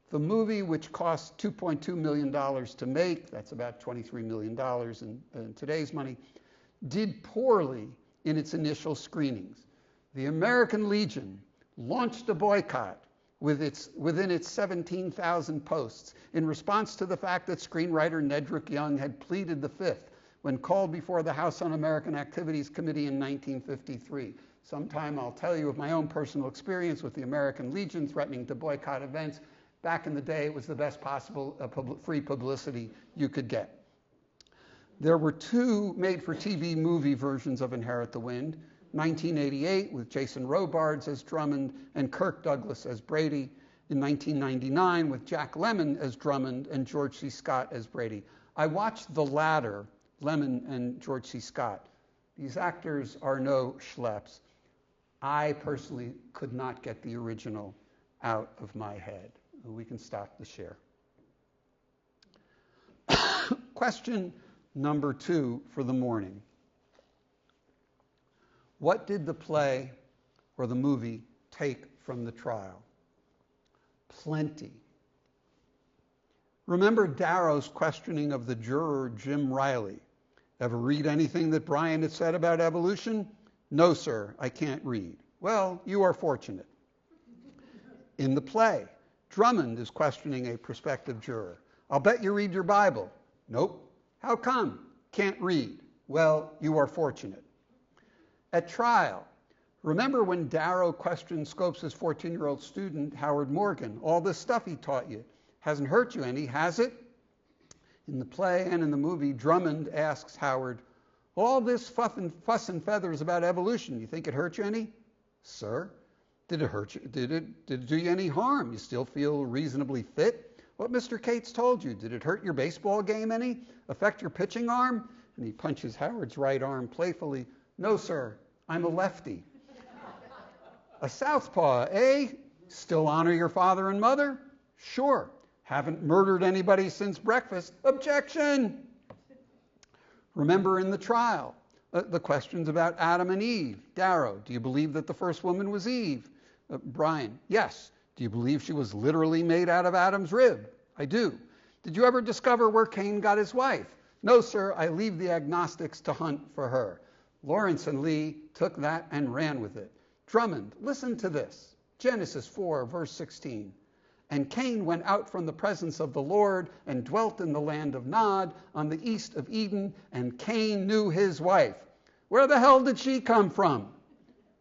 The movie, which cost $2.2 million to make, that's about $23 million in today's money, did poorly in its initial screenings. The American Legion launched a boycott within its 17,000 posts in response to the fact that screenwriter Nedrick Young had pleaded the Fifth when called before the House Un-American Activities Committee in 1953. Sometime I'll tell you of my own personal experience with the American Legion threatening to boycott events. Back in the day, it was the best possible free publicity you could get. There were two made-for-TV movie versions of Inherit the Wind, 1988 with Jason Robards as Drummond and Kirk Douglas as Brady, in 1999 with Jack Lemmon as Drummond and George C. Scott as Brady. I watched the latter, Lemmon and George C. Scott. These actors are no schleps. I personally could not get the original out of my head. We can stop the share. Question number 2 for the morning. What did the play or the movie take from the trial? Plenty. Remember Darrow's questioning of the juror Jim Riley. Ever read anything that Brian had said about evolution? No, sir, I can't read. Well, you are fortunate. In the play, Drummond is questioning a prospective juror. I'll bet you read your Bible. Nope. How come? Can't read. Well, you are fortunate. At trial, remember when Darrow questioned Scopes' 14-year-old student, Howard Morgan? All this stuff he taught you hasn't hurt you any, has it? In the play and in the movie, Drummond asks Howard, all this fuss and feathers about evolution, you think it hurt you any? Sir, did it hurt you? Did it do you any harm? You still feel reasonably fit? What Mr. Cates told you, did it hurt your baseball game any? Affect your pitching arm? And he punches Howard's right arm playfully. No, sir, I'm a lefty. A southpaw, eh? Still honor your father and mother? Sure. Haven't murdered anybody since breakfast. Objection! Remember in the trial, the questions about Adam and Eve. Darrow, do you believe that the first woman was Eve? Brian, yes. Do you believe she was literally made out of Adam's rib? I do. Did you ever discover where Cain got his wife? No, sir, I leave the agnostics to hunt for her. Lawrence and Lee took that and ran with it. Drummond, listen to this. Genesis 4, verse 16. And Cain went out from the presence of the Lord and dwelt in the land of Nod on the east of Eden, and Cain knew his wife. Where the hell did she come from?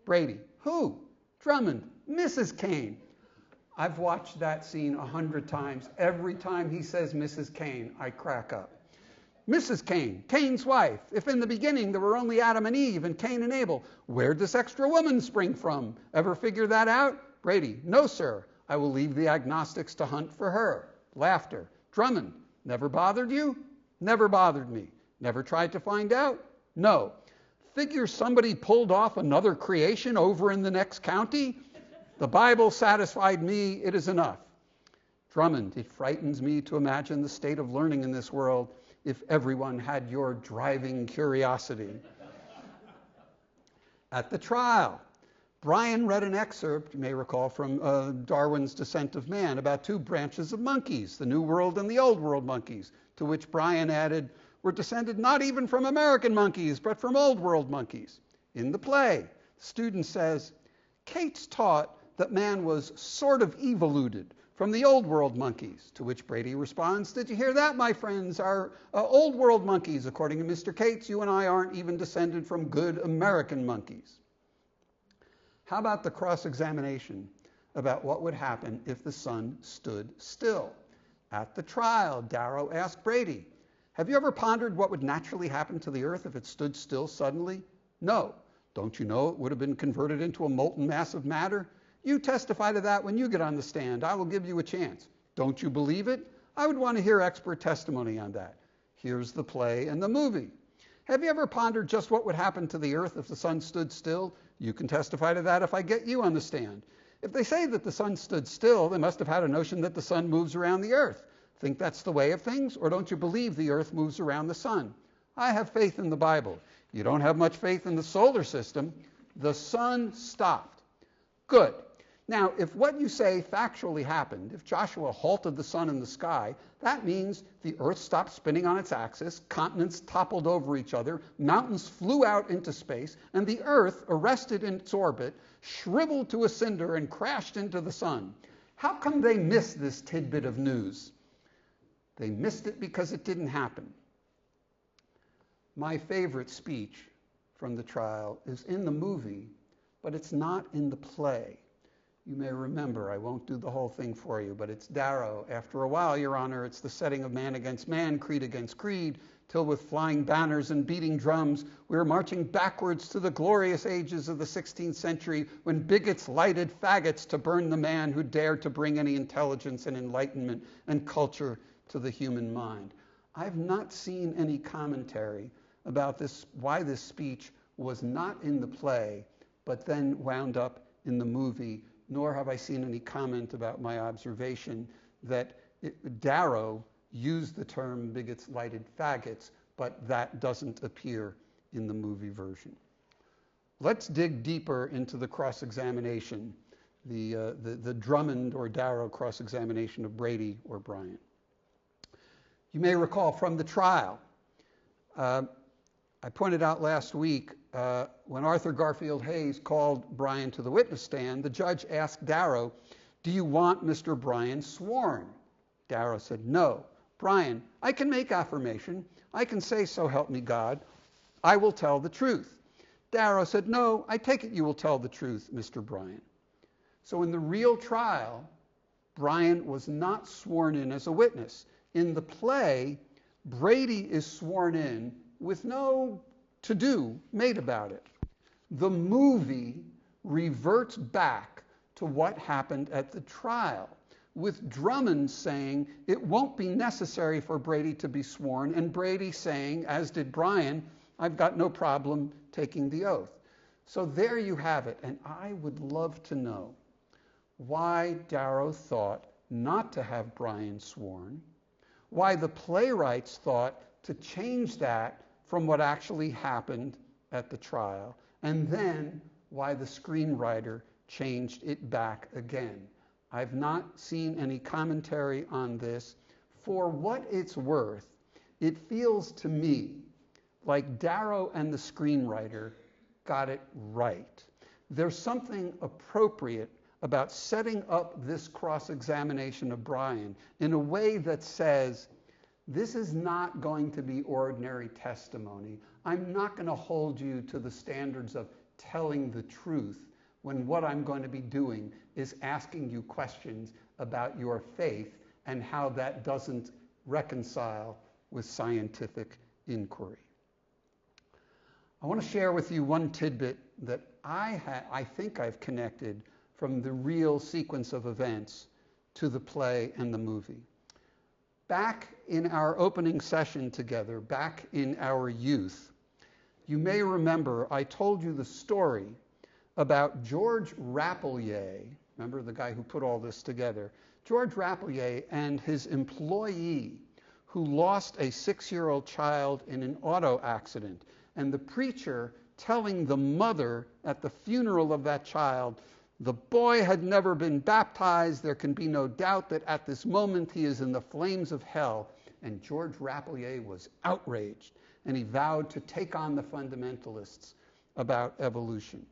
Brady, who? Drummond, Mrs. Cain. I've watched that scene 100 times. Every time he says Mrs. Cain, I crack up. Mrs. Cain, Cain's wife. If in the beginning there were only Adam and Eve and Cain and Abel, where'd this extra woman spring from? Ever figure that out? Brady, no, sir. I will leave the agnostics to hunt for her. Laughter. Drummond, never bothered you? Never bothered me. Never tried to find out? No. Figure somebody pulled off another creation over in the next county? The Bible satisfied me, it is enough. Drummond, it frightens me to imagine the state of learning in this world if everyone had your driving curiosity. At the trial, Brian read an excerpt, you may recall, from Darwin's Descent of Man about two branches of monkeys, the New World and the Old World monkeys, to which Brian added, were descended not even from American monkeys, but from Old World monkeys. In the play, the student says, Cates taught that man was sort of evoluted from the Old World monkeys, to which Brady responds, did you hear that, my friends? Our Old World monkeys, according to Mr. Cates, you and I aren't even descended from good American monkeys. How about the cross-examination about what would happen if the sun stood still? At the trial, Darrow asked Brady, have you ever pondered what would naturally happen to the earth if it stood still suddenly? No. Don't you know it would have been converted into a molten mass of matter? You testify to that when you get on the stand. I will give you a chance. Don't you believe it? I would want to hear expert testimony on that. Here's the play and the movie. Have you ever pondered just what would happen to the earth if the sun stood still? You can testify to that if I get you on the stand. If they say that the sun stood still, they must have had a notion that the sun moves around the earth. Think that's the way of things, or don't you believe the earth moves around the sun? I have faith in the Bible. You don't have much faith in the solar system. The sun stopped. Good. Now, if what you say factually happened, if Joshua halted the sun in the sky, that means the earth stopped spinning on its axis, continents toppled over each other, mountains flew out into space, and the earth, arrested in its orbit, shriveled to a cinder and crashed into the sun. How come they missed this tidbit of news? They missed it because it didn't happen. My favorite speech from the trial is in the movie, but it's not in the play. You may remember, I won't do the whole thing for you, but it's Darrow. After a while, Your Honor, it's the setting of man against man, creed against creed, till with flying banners and beating drums, we're marching backwards to the glorious ages of the 16th century when bigots lighted faggots to burn the man who dared to bring any intelligence and enlightenment and culture to the human mind. I've not seen any commentary about this, why this speech was not in the play, but then wound up in the movie, nor have I seen any comment about my observation that Darrow used the term bigots lighted faggots, but that doesn't appear in the movie version. Let's dig deeper into the cross-examination, the Drummond or Darrow cross-examination of Brady or Bryan. You may recall from the trial, I pointed out last week when Arthur Garfield Hayes called Bryan to the witness stand, the judge asked Darrow, "Do you want Mr. Bryan sworn?" Darrow said, "No. Bryan, I can make affirmation. I can say, so help me God. I will tell the truth." Darrow said, "No, I take it you will tell the truth, Mr. Bryan." So in the real trial, Bryan was not sworn in as a witness. In the play, Brady is sworn in with no to-do made about it. The movie reverts back to what happened at the trial, with Drummond saying it won't be necessary for Brady to be sworn, and Brady saying, as did Bryan, I've got no problem taking the oath. So there you have it, and I would love to know why Darrow thought not to have Bryan sworn, why the playwrights thought to change that from what actually happened at the trial, and then why the screenwriter changed it back again. I've not seen any commentary on this. For what it's worth, it feels to me like Darrow and the screenwriter got it right. There's something appropriate about setting up this cross-examination of Bryan in a way that says, this is not going to be ordinary testimony. I'm not going to hold you to the standards of telling the truth when what I'm going to be doing is asking you questions about your faith and how that doesn't reconcile with scientific inquiry. I want to share with you one tidbit that I think I've connected from the real sequence of events to the play and the movie. Back in our opening session together, back in our youth, you may remember I told you the story about George Rapelier, remember the guy who put all this together, George Rapelier and his employee who lost a 6-year-old child in an auto accident, and the preacher telling the mother at the funeral of that child, the boy had never been baptized. There can be no doubt that at this moment he is in the flames of hell. And George Rapelier was outraged, and he vowed to take on the fundamentalists about evolution.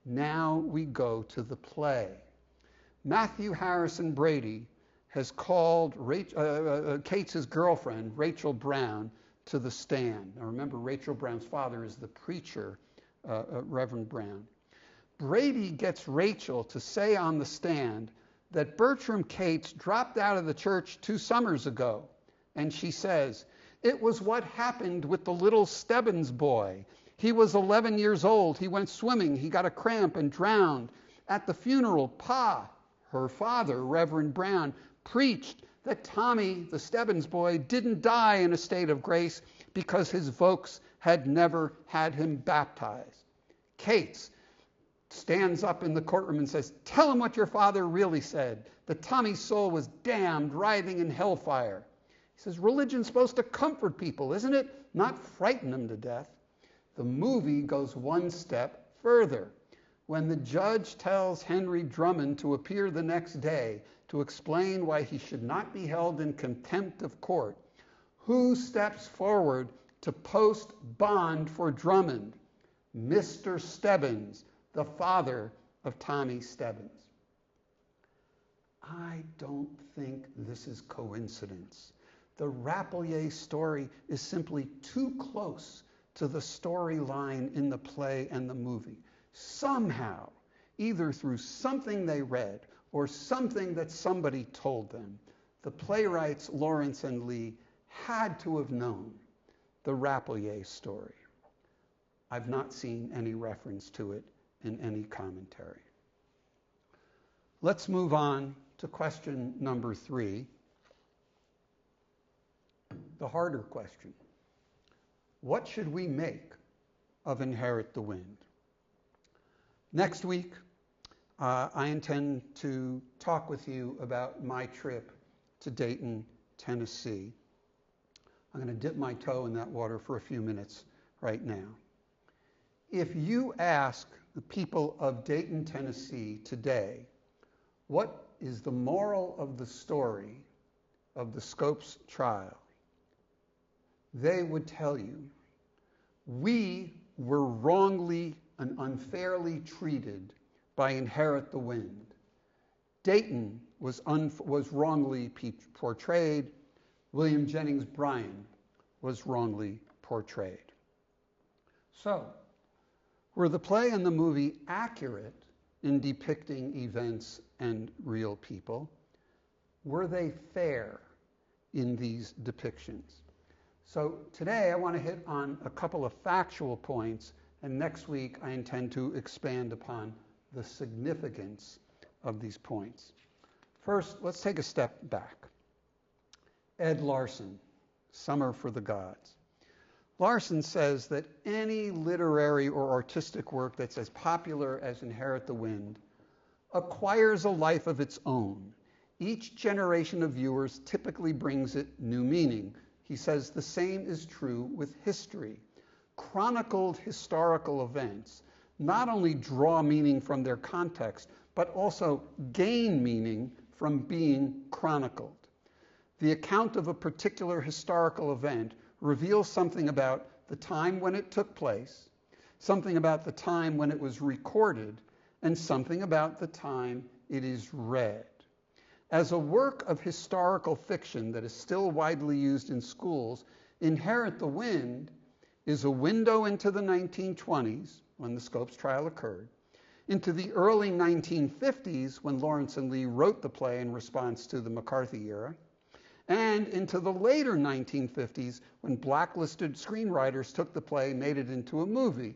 Now we go to the play. Matthew Harrison Brady has called Kate's girlfriend, Rachel Brown, to the stand. Now remember, Rachel Brown's father is the preacher, Reverend Brown. Brady gets Rachel to say on the stand that Bertram Cates dropped out of the church 2 summers ago. And she says, it was what happened with the little Stebbins boy. He was 11 years old. He went swimming. He got a cramp and drowned. At the funeral, Pa, her father, Reverend Brown, preached that Tommy, the Stebbins boy, didn't die in a state of grace because his folks had never had him baptized. Cates stands up in the courtroom and says, tell him what your father really said, that Tommy's soul was damned, writhing in hellfire. He says, religion's supposed to comfort people, isn't it? Not frighten them to death. The movie goes one step further. When the judge tells Henry Drummond to appear the next day to explain why he should not be held in contempt of court, who steps forward to post bond for Drummond? Mr. Stebbins, the father of Tommy Stebbins. I don't think this is coincidence. The Rapelier story is simply too close to the storyline in the play and the movie. Somehow, either through something they read or something that somebody told them, the playwrights Lawrence and Lee had to have known the Rapelier story. I've not seen any reference to it in any commentary. Let's move on to question number 3, the harder question. What should we make of Inherit the Wind? Next week, I intend to talk with you about my trip to Dayton, Tennessee. I'm going to dip my toe in that water for a few minutes right now. If you ask the people of Dayton, Tennessee today, what is the moral of the story of the Scopes trial, they would tell you, we were wrongly and unfairly treated by Inherit the Wind. Dayton was wrongly portrayed. William Jennings Bryan was wrongly portrayed. So, were the play and the movie accurate in depicting events and real people? Were they fair in these depictions? So today I want to hit on a couple of factual points, and next week I intend to expand upon the significance of these points. First, let's take a step back. Ed Larson, Summer for the Gods. Larson says that any literary or artistic work that's as popular as Inherit the Wind acquires a life of its own. Each generation of viewers typically brings it new meaning. He says the same is true with history. Chronicled historical events not only draw meaning from their context, but also gain meaning from being chronicled. The account of a particular historical event reveals something about the time when it took place, something about the time when it was recorded, and something about the time it is read. As a work of historical fiction that is still widely used in schools, Inherit the Wind is a window into the 1920s, when the Scopes trial occurred, into the early 1950s, when Lawrence and Lee wrote the play in response to the McCarthy era, and into the later 1950s, when blacklisted screenwriters took the play, made it into a movie,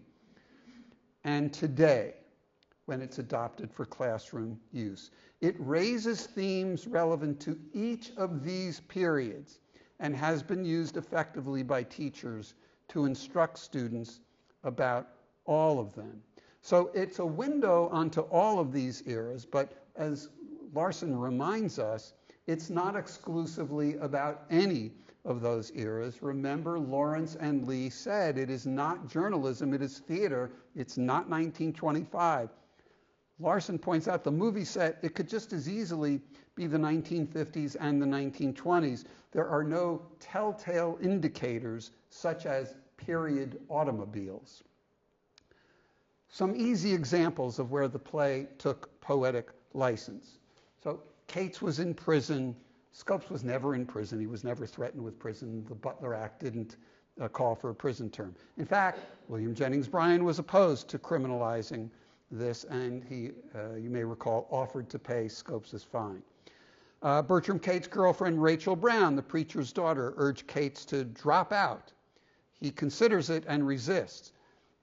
and today, when it's adopted for classroom use. It raises themes relevant to each of these periods and has been used effectively by teachers to instruct students about all of them. So it's a window onto all of these eras, but as Larson reminds us, it's not exclusively about any of those eras. Remember, Lawrence and Lee said it is not journalism, it is theater. It's not 1925. Larson points out the movie set, it could just as easily be the 1950s and the 1920s. There are no telltale indicators such as period automobiles. Some easy examples of where the play took poetic license. So Cates was in prison. Scopes was never in prison. He was never threatened with prison. The Butler Act didn't call for a prison term. In fact, William Jennings Bryan was opposed to criminalizing this, and he, you may recall, offered to pay Scopes' fine. Bertram Cates' girlfriend, Rachel Brown, the preacher's daughter, urged Cates to drop out. He considers it and resists.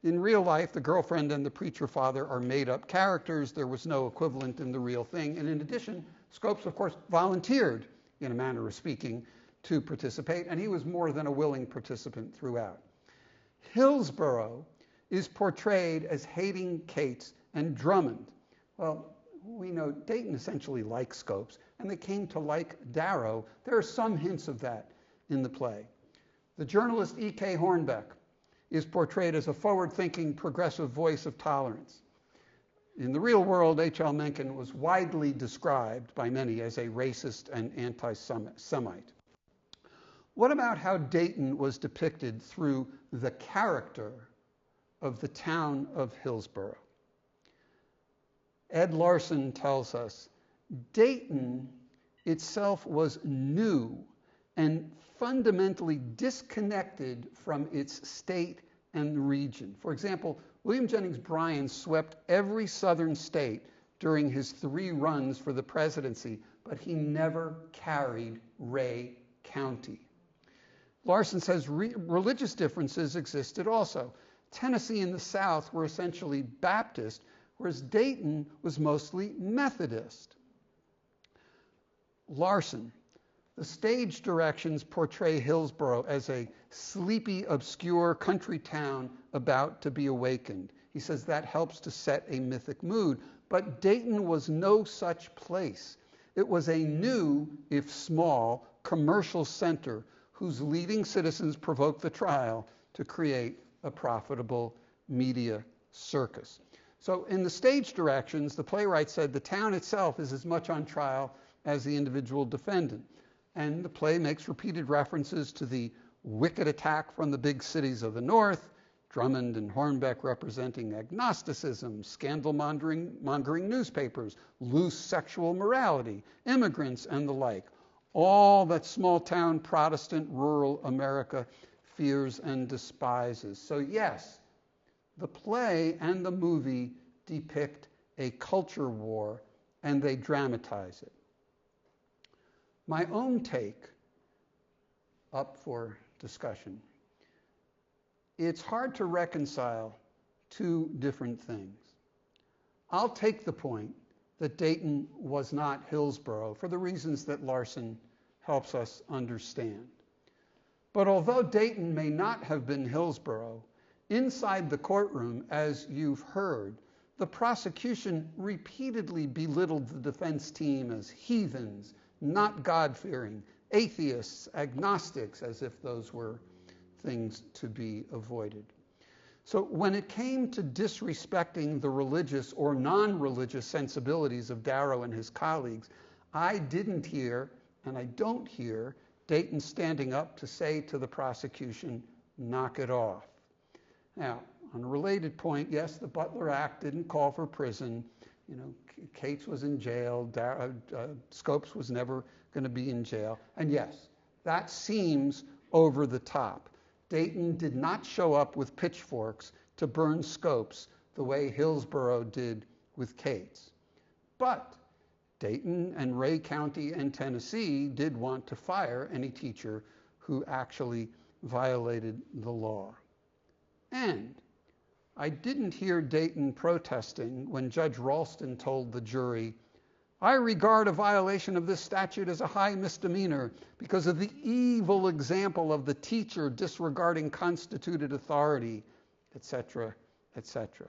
In real life, the girlfriend and the preacher father are made-up characters. There was no equivalent in the real thing. And in addition, Scopes, of course, volunteered, in a manner of speaking, to participate, and he was more than a willing participant throughout. Hillsborough is portrayed as hating Cates and Drummond. Well, we know Dayton essentially liked Scopes, and they came to like Darrow. There are some hints of that. in the play. The journalist E.K. Hornbeck is portrayed as a forward-thinking, progressive voice of tolerance. In the real world, H.L. Mencken was widely described by many as a racist and anti-Semite. What about how Dayton was depicted through the character of the town of Hillsborough? Ed Larson tells us, Dayton itself was new and fundamentally disconnected from its state and region. For example, William Jennings Bryan swept every southern state during his 3 runs for the presidency, but he never carried Ray County. Larson says religious differences existed also. Tennessee and the South were essentially Baptist, whereas Dayton was mostly Methodist. Larson, the stage directions portray Hillsborough as a sleepy, obscure country town about to be awakened. He says that helps to set a mythic mood. But Dayton was no such place. It was a new, if small, commercial center whose leading citizens provoked the trial to create a profitable media circus. So in the stage directions, the playwright said the town itself is as much on trial as the individual defendant. And the play makes repeated references to the wicked attack from the big cities of the North, Drummond and Hornbeck representing agnosticism, scandal-mongering newspapers, loose sexual morality, immigrants, and the like. All that small-town Protestant rural America fears and despises. So yes, the play and the movie depict a culture war, and they dramatize it. My own take, up for discussion, it's hard to reconcile 2 different things. I'll take the point that Dayton was not Hillsborough for the reasons that Larson helps us understand. But although Dayton may not have been Hillsborough, inside the courtroom, as you've heard, the prosecution repeatedly belittled the defense team as heathens, not God-fearing, atheists, agnostics, as if those were things to be avoided. So when it came to disrespecting the religious or non-religious sensibilities of Darrow and his colleagues, I didn't hear, and I don't hear, Dayton standing up to say to the prosecution, knock it off. Now, on a related point, yes, the Butler Act didn't call for prison. You know, Cates was in jail. Scopes was never going to be in jail. And yes, that seems over the top. Dayton did not show up with pitchforks to burn Scopes the way Hillsborough did with Cates. But Dayton and Ray County and Tennessee did want to fire any teacher who actually violated the law. And I didn't hear Dayton protesting when Judge Ralston told the jury, I regard a violation of this statute as a high misdemeanor because of the evil example of the teacher disregarding constituted authority, etc., etc.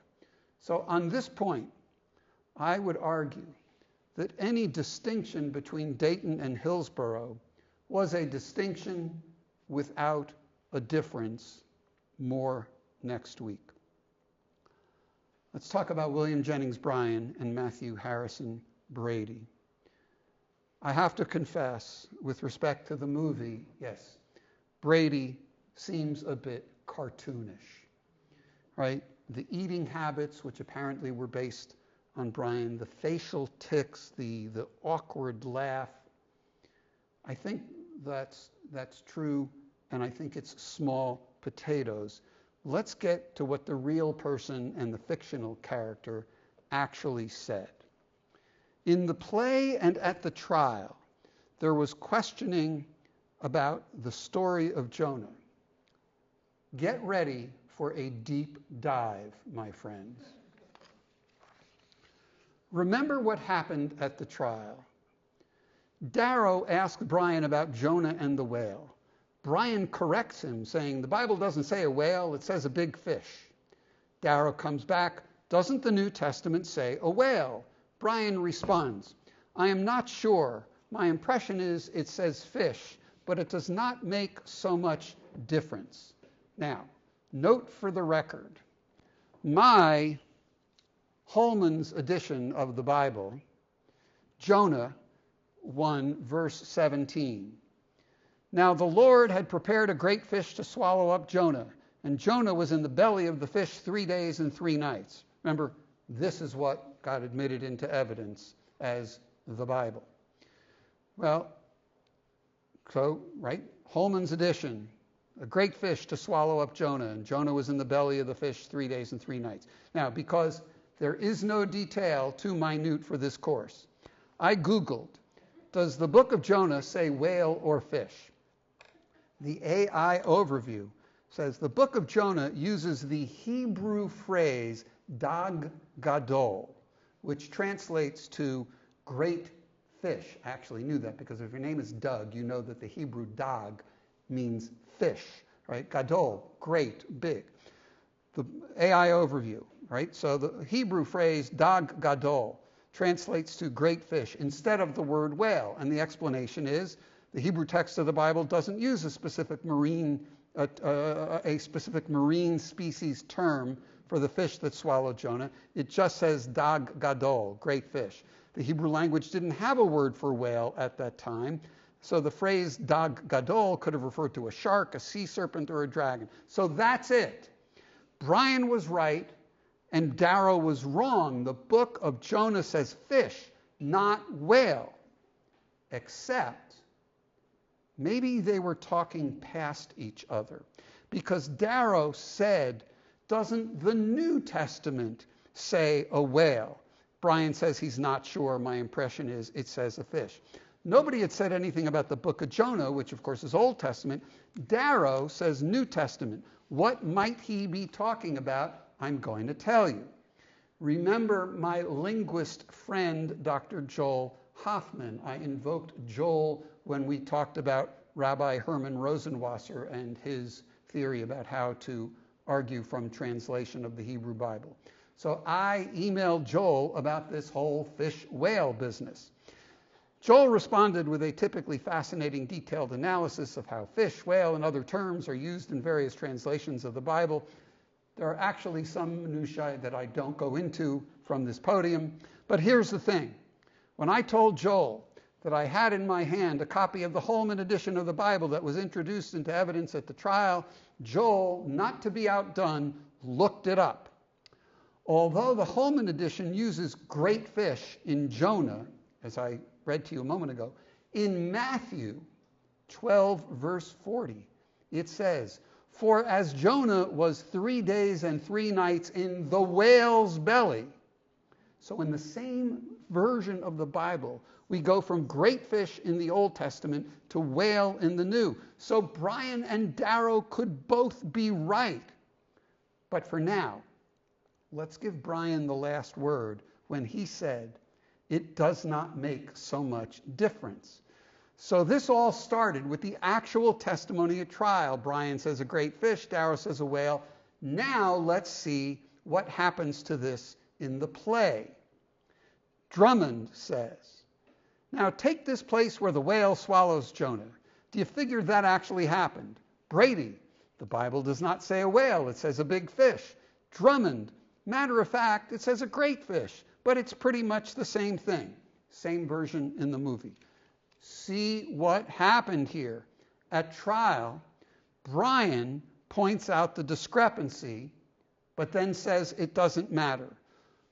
So on this point, I would argue that any distinction between Dayton and Hillsborough was a distinction without a difference. More next week. Let's talk about William Jennings Bryan and Matthew Harrison Brady. I have to confess, with respect to the movie, yes, Brady seems a bit cartoonish, right? The eating habits, which apparently were based on Bryan, the facial tics, the awkward laugh. I think that's true, and I think it's small potatoes. Let's get to what the real person and the fictional character actually said. In the play and at the trial, there was questioning about the story of Jonah. Get ready for a deep dive, my friends. Remember what happened at the trial. Darrow asked Bryan about Jonah and the whale. Bryan corrects him, saying, the Bible doesn't say a whale, it says a big fish. Darrow comes back, doesn't the New Testament say a whale? Bryan responds, I am not sure. My impression is it says fish, but it does not make so much difference. Now, note for the record, my Holman's edition of the Bible, Jonah 1, verse 17. Now the Lord had prepared a great fish to swallow up Jonah, and Jonah was in the belly of the fish 3 days and 3 nights. Remember, this is what got admitted into evidence as the Bible. Well, so, right, Holman's edition, a great fish to swallow up Jonah, and Jonah was in the belly of the fish 3 days and 3 nights. Now, because there is no detail too minute for this course, I Googled, does the book of Jonah say whale or fish? The AI overview says the book of Jonah uses the Hebrew phrase Doug Gadol, which translates to great fish. I actually knew that because if your name is Doug, you know that the Hebrew Dag means fish, right? Gadol, great, big. The AI overview, right? So the Hebrew phrase Dag Gadol translates to great fish instead of the word whale. And the explanation is the Hebrew text of the Bible doesn't use a specific marine species term for the fish that swallowed Jonah. It just says Dag Gadol, great fish. The Hebrew language didn't have a word for whale at that time, so the phrase Dag Gadol could have referred to a shark, a sea serpent, or a dragon. So that's it. Brian was right, and Darrow was wrong. The book of Jonah says fish, not whale. Except, maybe they were talking past each other. Because Darrow said, doesn't the New Testament say a whale? Brian says he's not sure. My impression is it says a fish. Nobody had said anything about the book of Jonah, which of course is Old Testament. Darrow says New Testament. What might he be talking about? I'm going to tell you. Remember my linguist friend, Dr. Joel Hoffman. I invoked Joel when we talked about Rabbi Herman Rosenwasser and his theory about how to argue from translation of the Hebrew Bible. So I emailed Joel about this whole fish-whale business. Joel responded with a typically fascinating detailed analysis of how fish, whale, and other terms are used in various translations of the Bible. There are actually some minutiae that I don't go into from this podium, but here's the thing. When I told Joel that I had in my hand a copy of the Holman edition of the Bible that was introduced into evidence at the trial, Joel, not to be outdone, looked it up. Although the Holman edition uses great fish in Jonah, as I read to you a moment ago, in Matthew 12, verse 40, it says, "For as Jonah was 3 days and 3 nights in the whale's belly." So in the same version of the Bible, we go from great fish in the Old Testament to whale in the New. So Brian and Darrow could both be right. But for now, let's give Brian the last word when he said, it does not make so much difference. So this all started with the actual testimony at trial. Brian says a great fish, Darrow says a whale. Now let's see what happens to this in the play. Drummond says, now take this place where the whale swallows Jonah. Do you figure that actually happened? Brady, the Bible does not say a whale, it says a big fish. Drummond, matter of fact, it says a great fish, but it's pretty much the same thing. Same version in the movie. See what happened here. At trial, Brian points out the discrepancy, but then says it doesn't matter.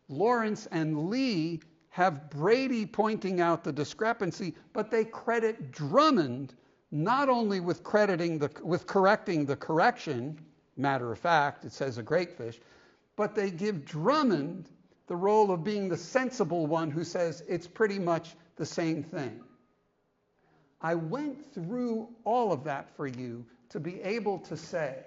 Lawrence and Lee have Brady pointing out the discrepancy, but they credit Drummond not only with correcting the correction, matter of fact, it says a great fish, but they give Drummond the role of being the sensible one who says it's pretty much the same thing. I went through all of that for you to be able to say,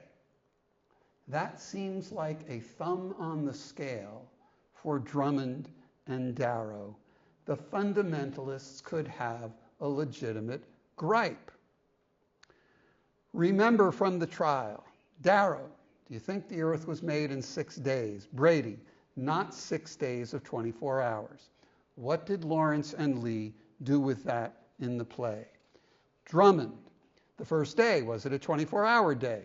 that seems like a thumb on the scale for Drummond and Darrow. The fundamentalists could have a legitimate gripe. Remember from the trial, Darrow, do you think the earth was made in 6 days? Brady, not 6 days of 24 hours. What did Lawrence and Lee do with that in the play? Drummond, The first day, was it a 24-hour day?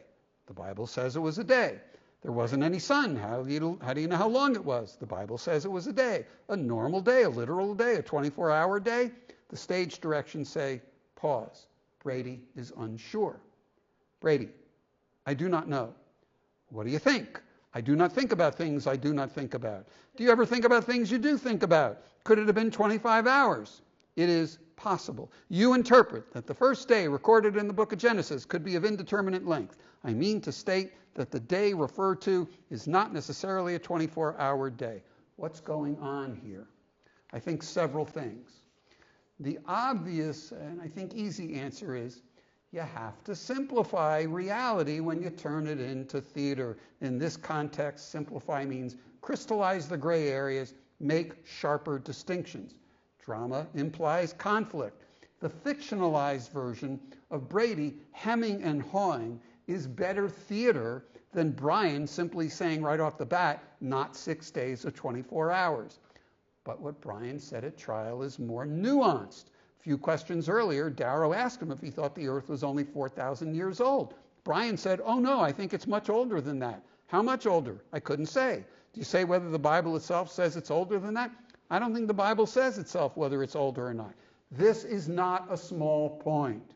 The Bible says it was a day. There wasn't any sun. How do you know how long it was? The Bible says it was a day. A normal day, a literal day, a 24-hour day? The stage directions say, pause. Brady is unsure. Brady, I do not know. What do you think? I do not think about things I do not think about. Do you ever think about things you do think about? Could it have been 25 hours? It is possible. You interpret that the first day recorded in the book of Genesis could be of indeterminate length. I mean to state that the day referred to is not necessarily a 24-hour day. What's going on here? I think several things. The obvious and I think easy answer is you have to simplify reality when you turn it into theater. In this context, simplify means crystallize the gray areas, make sharper distinctions. Drama implies conflict. The fictionalized version of Brady hemming and hawing is better theater than Brian simply saying right off the bat, not 6 days or 24 hours. But what Brian said at trial is more nuanced. A few questions earlier, Darrow asked him if he thought the earth was only 4,000 years old. Brian said, oh no, I think it's much older than that. How much older? I couldn't say. Do you say whether the Bible itself says it's older than that? I don't think the Bible says itself whether it's older or not. This is not a small point.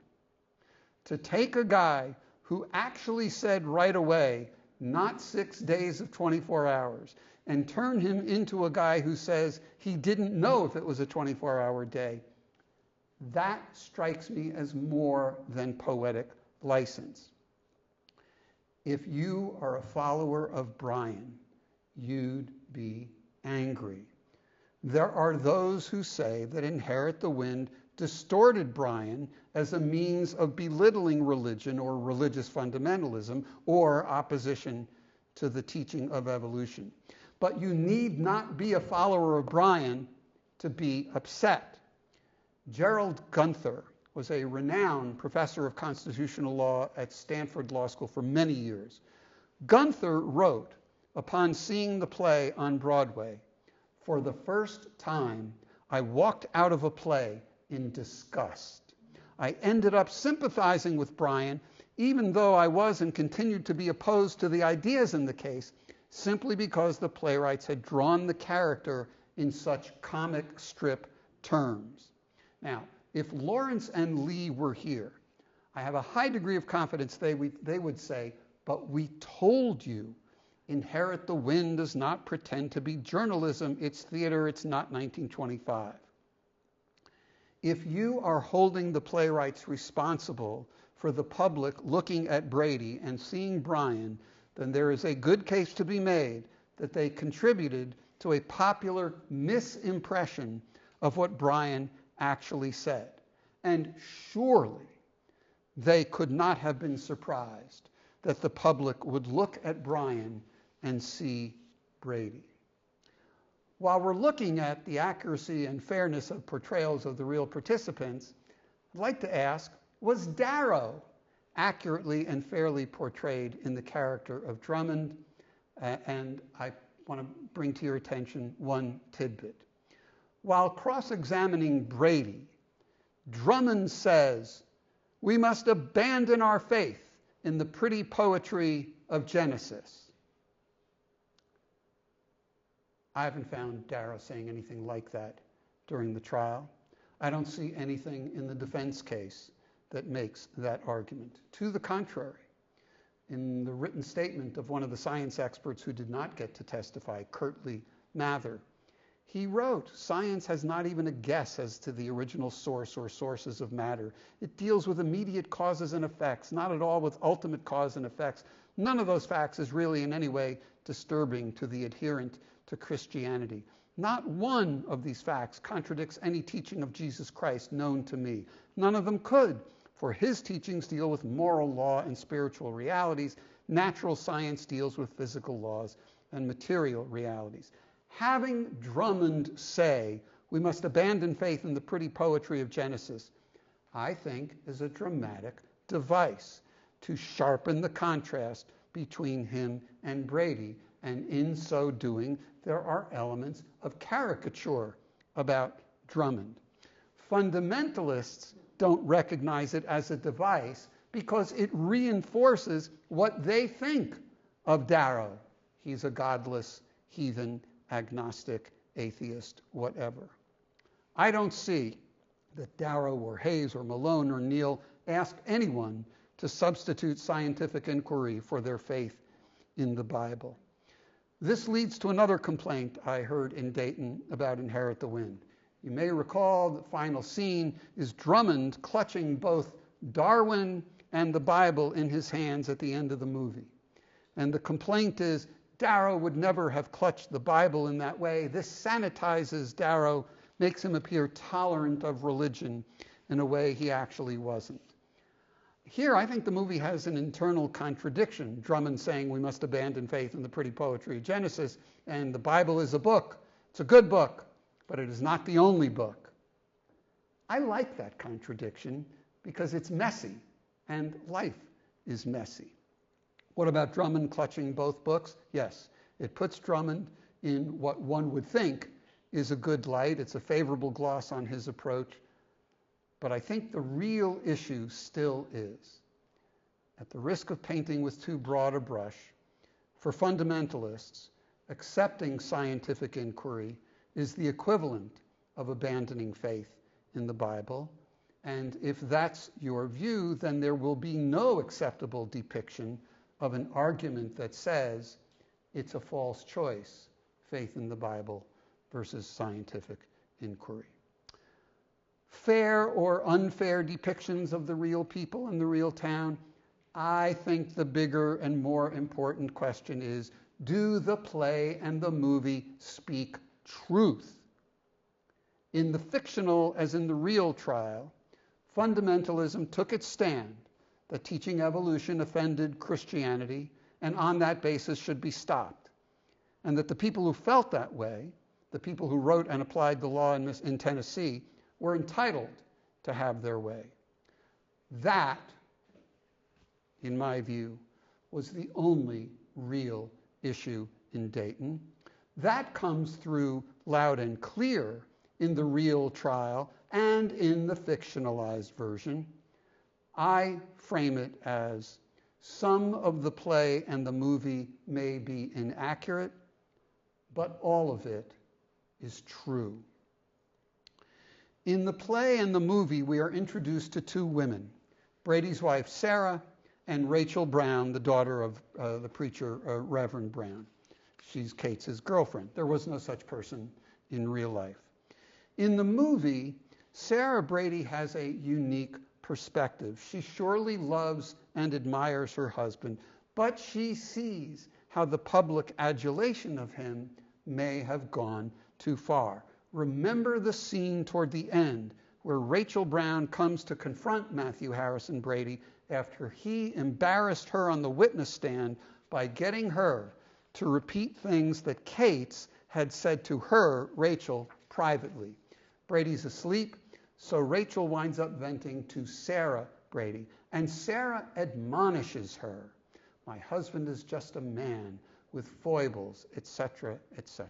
To take a guy who actually said right away, not 6 days of 24 hours, and turn him into a guy who says he didn't know if it was a 24-hour day, that strikes me as more than poetic license. If you are a follower of Brian, you'd be angry. There are those who say that Inherit the Wind distorted Brian as a means of belittling religion or religious fundamentalism or opposition to the teaching of evolution. But you need not be a follower of Brian to be upset. Gerald Gunther was a renowned professor of constitutional law at Stanford Law School for many years. Gunther wrote, upon seeing the play on Broadway, for the first time, I walked out of a play in disgust. I ended up sympathizing with Brian, even though I was and continued to be opposed to the ideas in the case, simply because the playwrights had drawn the character in such comic strip terms. Now, if Lawrence and Lee were here, I have a high degree of confidence they would say, but we told you, Inherit the Wind does not pretend to be journalism, it's theater, it's not 1925. If you are holding the playwrights responsible for the public looking at Brady and seeing Brian, then there is a good case to be made that they contributed to a popular misimpression of what Brian actually said. And surely they could not have been surprised that the public would look at Brian and see Brady. While we're looking at the accuracy and fairness of portrayals of the real participants, I'd like to ask, was Darrow accurately and fairly portrayed in the character of Drummond? And I want to bring to your attention one tidbit. While cross-examining Brady, Drummond says, we must abandon our faith in the pretty poetry of Genesis. I haven't found Darrow saying anything like that during the trial. I don't see anything in the defense case that makes that argument. To the contrary, in the written statement of one of the science experts who did not get to testify, Curtly Mather, he wrote, science has not even a guess as to the original source or sources of matter. It deals with immediate causes and effects, not at all with ultimate cause and effects. None of those facts is really in any way disturbing to the adherent to Christianity. Not one of these facts contradicts any teaching of Jesus Christ known to me. None of them could, for his teachings deal with moral law and spiritual realities. Natural science deals with physical laws and material realities. Having Drummond say, we must abandon faith in the pretty poetry of Genesis, I think is a dramatic device to sharpen the contrast between him and Brady. And in so doing, there are elements of caricature about Drummond. Fundamentalists don't recognize it as a device because it reinforces what they think of Darrow. He's a godless, heathen, agnostic, atheist, whatever. I don't see that Darrow or Hayes or Malone or Neal ask anyone to substitute scientific inquiry for their faith in the Bible. This leads to another complaint I heard in Dayton about Inherit the Wind. You may recall the final scene is Drummond clutching both Darwin and the Bible in his hands at the end of the movie. And the complaint is Darrow would never have clutched the Bible in that way. This sanitizes Darrow, makes him appear tolerant of religion in a way he actually wasn't. Here, I think the movie has an internal contradiction. Drummond saying we must abandon faith in the pretty poetry of Genesis, and the Bible is a book. It's a good book, but it is not the only book. I like that contradiction because it's messy, and life is messy. What about Drummond clutching both books? Yes, it puts Drummond in what one would think is a good light. It's a favorable gloss on his approach. But I think the real issue still is, at the risk of painting with too broad a brush, for fundamentalists, accepting scientific inquiry is the equivalent of abandoning faith in the Bible. And if that's your view, then there will be no acceptable depiction of an argument that says it's a false choice, faith in the Bible versus scientific inquiry. Fair or unfair depictions of the real people in the real town? I think the bigger and more important question is, do the play and the movie speak truth? In the fictional as in the real trial, fundamentalism took its stand that teaching evolution offended Christianity and on that basis should be stopped. And that the people who felt that way, the people who wrote and applied the law in Tennessee, were entitled to have their way. That, in my view, was the only real issue in Dayton. That comes through loud and clear in the real trial and in the fictionalized version. I frame it as some of the play and the movie may be inaccurate, but all of it is true. In the play and the movie, we are introduced to two women, Brady's wife, Sarah, and Rachel Brown, the daughter of the preacher, Reverend Brown. She's Kate's girlfriend. There was no such person in real life. In the movie, Sarah Brady has a unique perspective. She surely loves and admires her husband, but she sees how the public adulation of him may have gone too far. Remember the scene toward the end where Rachel Brown comes to confront Matthew Harrison Brady after he embarrassed her on the witness stand by getting her to repeat things that Kate's had said to her, Rachel, privately. Brady's asleep, so Rachel winds up venting to Sarah Brady, and Sarah admonishes her. My husband is just a man with foibles, etc., etc.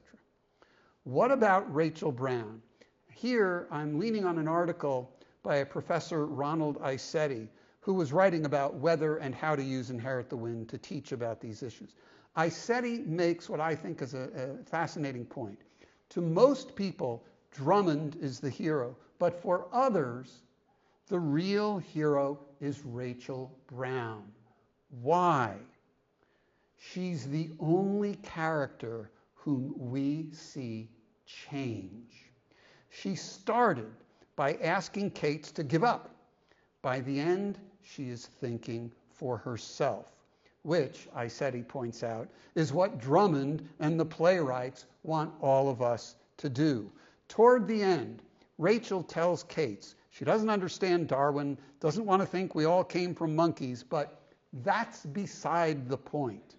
What about Rachel Brown? Here, I'm leaning on an article by a professor, Ronald Isetti, who was writing about whether and how to use Inherit the Wind to teach about these issues. Isetti makes what I think is a fascinating point. To most people, Drummond is the hero, but for others, the real hero is Rachel Brown. Why? She's the only character whom we see change. She started by asking Kate to give up. By the end, she is thinking for herself, which, Isetti points out, is what Drummond and the playwrights want all of us to do. Toward the end, Rachel tells Kate she doesn't understand Darwin, doesn't want to think we all came from monkeys, but that's beside the point.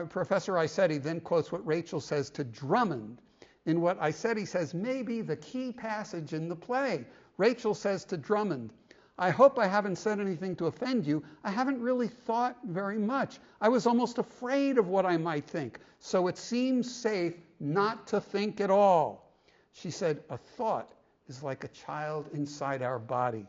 Professor Isetti then quotes what Rachel says to Drummond in what Isetti says may be the key passage in the play. Rachel says to Drummond, I hope I haven't said anything to offend you. I haven't really thought very much. I was almost afraid of what I might think, so it seems safe not to think at all. She said, a thought is like a child inside our body.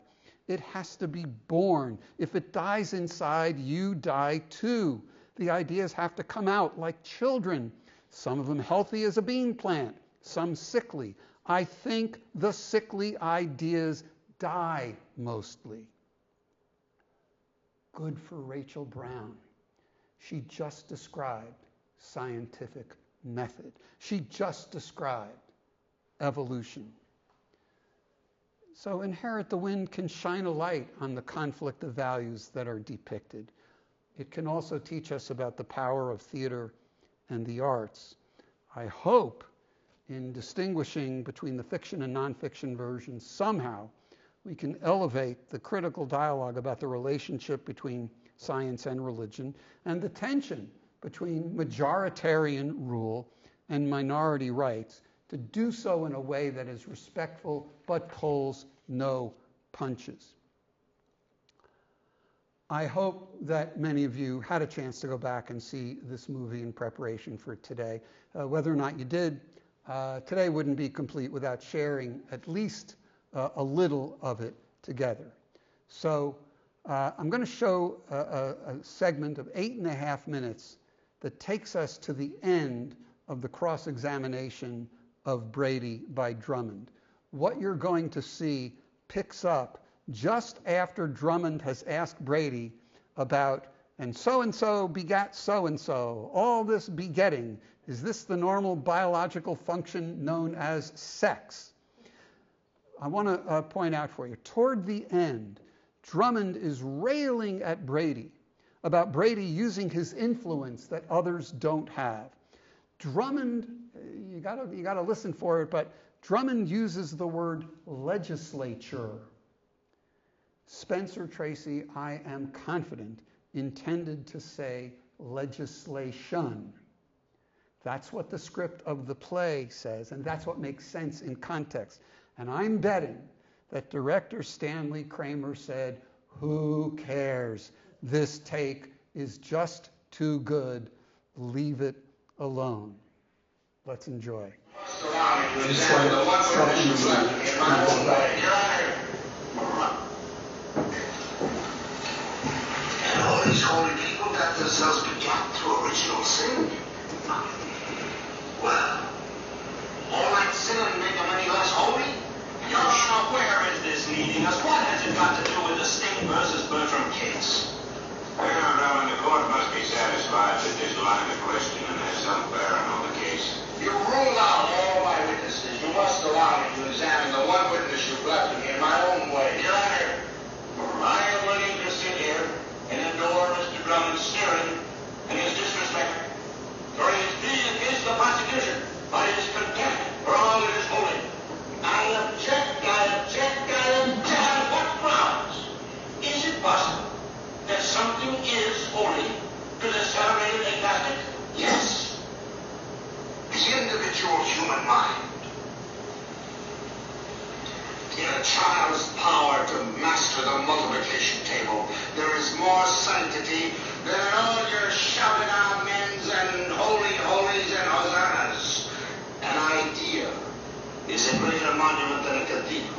It has to be born. If it dies inside, you die too. The ideas have to come out like children, some of them healthy as a bean plant, some sickly. I think the sickly ideas die mostly. Good for Rachel Brown. She just described scientific method. She just described evolution. So Inherit the Wind can shine a light on the conflict of values that are depicted. It can also teach us about the power of theater and the arts. I hope in distinguishing between the fiction and nonfiction versions, somehow we can elevate the critical dialogue about the relationship between science and religion and the tension between majoritarian rule and minority rights, to do so in a way that is respectful but pulls no punches. I hope that many of you had a chance to go back and see this movie in preparation for today. Whether or not you did, today wouldn't be complete without sharing at least a little of it together. So I'm going to show a segment of 8.5 minutes that takes us to the end of the cross-examination of Brady by Drummond. What you're going to see picks up just after Drummond has asked Brady about, and so begat so-and-so, all this begetting, is this the normal biological function known as sex? I want to point out for you, toward the end, Drummond is railing at Brady about Brady using his influence that others don't have. Drummond, you gotta listen for it, but Drummond uses the word legislature. Spencer Tracy, I am confident, intended to say legislation. That's what the script of the play says, and that's what makes sense in context. And I'm betting that director Stanley Kramer said, who cares? This take is just too good. Leave it alone. Let's enjoy. And all these holy people got themselves begat through original sin. Well, all that sin and make them any less holy? Where is this leading us? What has it got to do with the State versus Bertram case? Well, darling, the court must be satisfied that this line of questioning has some bearing on the case. You ruled out all my witnesses. You must allow me to examine the one witness you've left me in my own way. Your Honor, I am willing to sit here and endure Mr. Drummond's sneering and his disrespect for his being against the prosecution, by his contempt for all that is holy. I object. On what grounds? Is it possible that something is holy to the celebrated agnostic? Yes. The individual human mind. In a child's power to master the multiplication table, there is more sanctity than in all your shouting amens and holy holies and hosannas. An idea is a greater monument than a cathedral.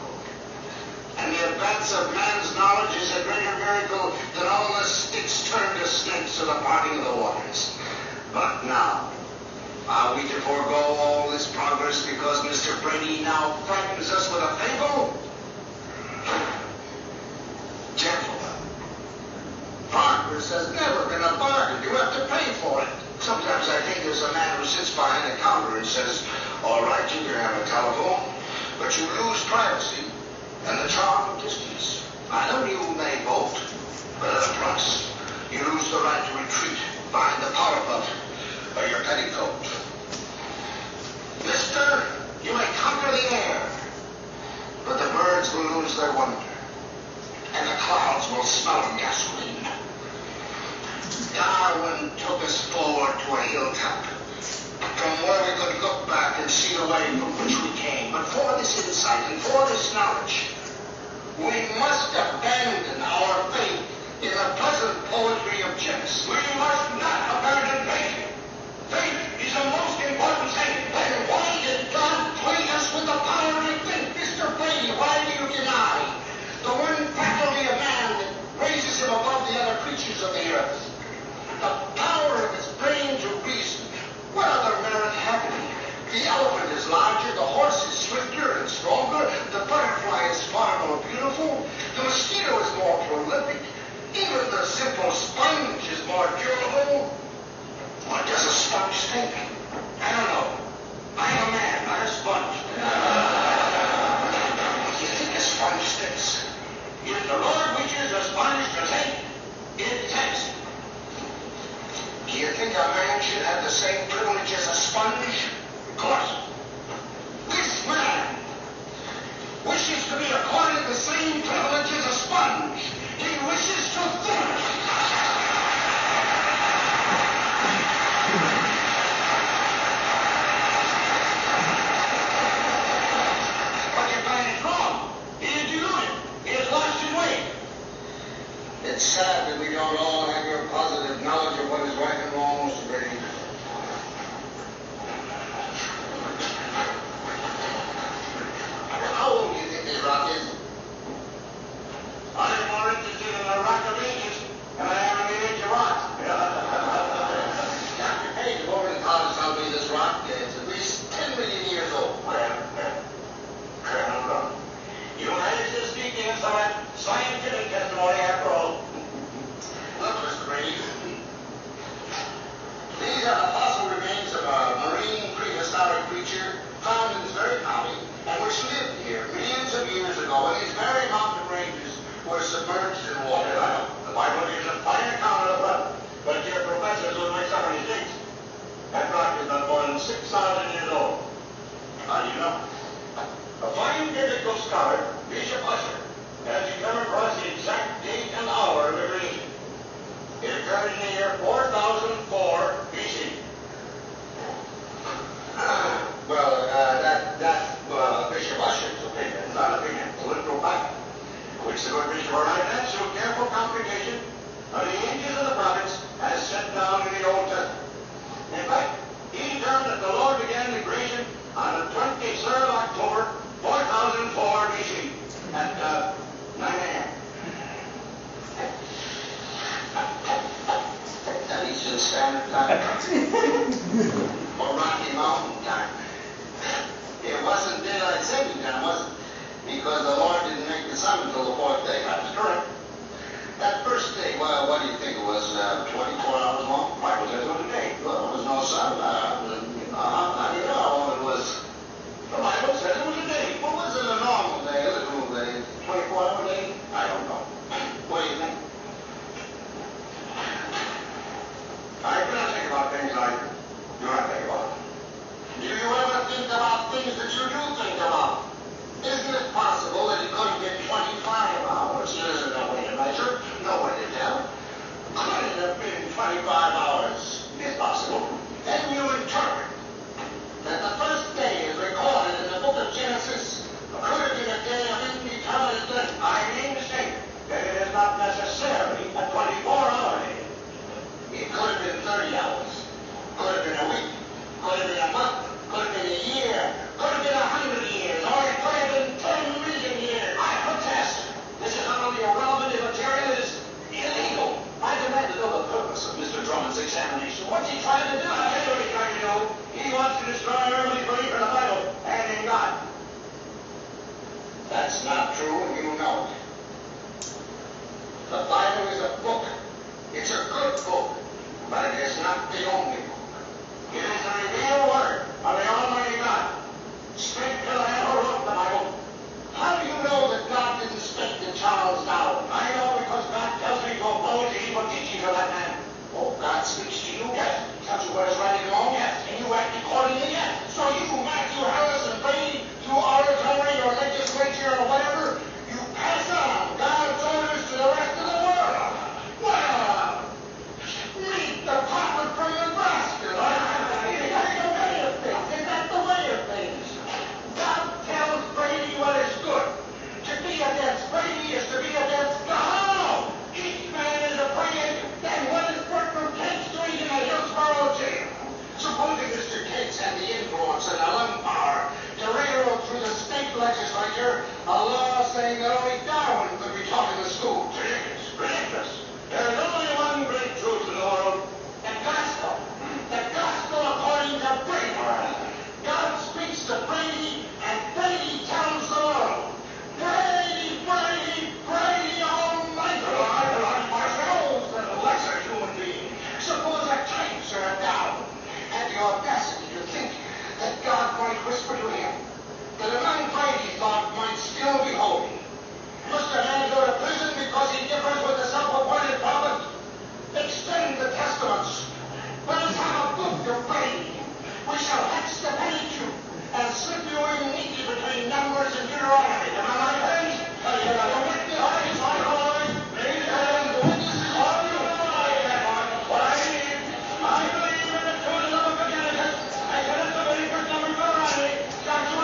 And the advance of man's knowledge is a greater miracle than all the sticks turned to snakes or the parting of the waters. But now, are we to forego all this progress because Mr. Brady now frightens us with a fable? Gentlemen, progress has never been a bargain. You have to pay for it. Sometimes I think there's a man who sits behind a counter and says, all right, you can have a telephone, but you lose privacy and the charm of distance. I know you may vote, but at a price. You lose the right to retreat behind the powder puff or your petticoat. Mister, you may conquer the air, but the birds will lose their wonder, and the clouds will smell of gasoline. Darwin took us forward to a hilltop, from where we could look back and see the way from which we came. But for this insight and for this knowledge, we must abandon our faith in the pleasant poetry of Genesis. We must not abandon faith. Faith is the most important thing. Then why did God plague us with the power to think? Mr. Brady, why do you deny the one battle and stronger. The butterfly is far more beautiful. The mosquito is more prolific. Even the simple sponge is more durable. What does a sponge think? I don't know. I'm a man, not a sponge. What do you think a sponge thinks? If the Lord wishes a sponge to take, it takes. Do you think a man should have the same privilege as a sponge? Of course. This man wishes to be accorded the same privilege as a sponge. He wishes to think. But your plan is wrong. He is deluded. He has lost his way. It's sad that we don't all have your positive knowledge of what is right and wrong, Mr. Brady. How old do you think this rock is? I'm more interested in the rock of ages than I am in the age of rock. Dr. Page of Oregon College told me this rock is at least 10 million years old. Colonel, you managed to speak in some scientific testimony after all. Look, Mr. Brady. These are the fossil remains of a marine prehistoric creature found in this very county and which lived here millions of years ago when these very mountain ranges were submerged in water. I know. The Bible gives a fine account of the flood, but your professors will make some mistakes. That rock is not more than 6,000 years old. How do you know? A fine biblical scholar, Bishop Usher, has come across the exact date and hour of the creation. It occurred in the year 4004 BC. That's Bishop Usher's opinion, not opinion, political fact, which the good bishop arrived at through careful computation of the ages of the prophets as set down in the Old Testament. In fact, he determined that the Lord began the creation on the 23rd of October, 4004 BC, at 9 a.m. That Eastern Standard Time. Or Rocky Mountain Time. It wasn't daylight saving time, was it? Because the Lord didn't make the sun until the fourth day. That's correct. That first day, well, what do you think it was? 24 hours long? Why was it a day? Well, there was no sun. How do you know how long it was? The Bible says it was a day. What was it a normal day, a literal day? 24-hour day? I don't know. What do you think? I cannot think about things I do not think about. Do you ever think about things that you do think about? Isn't it possible that it could have been 25 hours? There's no way to measure, no way to tell. Could it have been 25 hours? It's possible. Then you interpret that the first day is recorded in the book of Genesis could have been a day of indeterminate length. I mean to say that it is not necessarily a 24-hour day. It could have been 30 hours. Could have been a week. Could have been a month. Could have been a year. Could have been 100 years. Or it could have been 10 million years. I protest. This is not only irrelevant, immaterial, it is illegal. I demand to know the purpose of Mr. Drummond's examination. What's he trying to do? I tell you what he's trying to do. He wants to destroy earthly belief in the Bible and in God. That's not true, and you know it. The Bible is a book. It's a good book, but it is not the only book. It is the revealed word of the Almighty God. Straight to the man who wrote the Bible. How do you know that God didn't speak to Charles Darwin? I know because God tells me to oppose the evil teachings of that man. Oh, God speaks to you? Yes. Tells you what is right and wrong? Yes. And you act accordingly? Yes. So you, Matthew Harris and Brady, through oratory or legislature or whatever, you pass on God's orders to the rest of the world. Well, meet the prophet from Nebraska. That's the way of things. Is that the way of things? God tells Brady what is good. To be against Brady is to be against God. Each man is afraid that what is put from Kent Street in the Hillsborough jail. Supposing Mr. Cates had the influence and the lung power to railroad through the state legislature a law saying that only Darwin could be taught in the school. Ridiculous. Ridiculous. There is only one great truth in the world. The gospel. The gospel according to Brady. God speaks to Brady, and Brady tells whisper to him that an untidy thought might still be holy. Must a man go to prison because he differs with the self-appointed prophet? Extend the testaments. Let us have a book to pray. We shall hatch the penny and slip you in neatly between Numbers and Deuteronomy. Am I right, friends? The witness is my boys. And the witnesses are you. What I believe in the truth of the book of Genesis. I said it's the very first number of Deuteronomy. Joshua,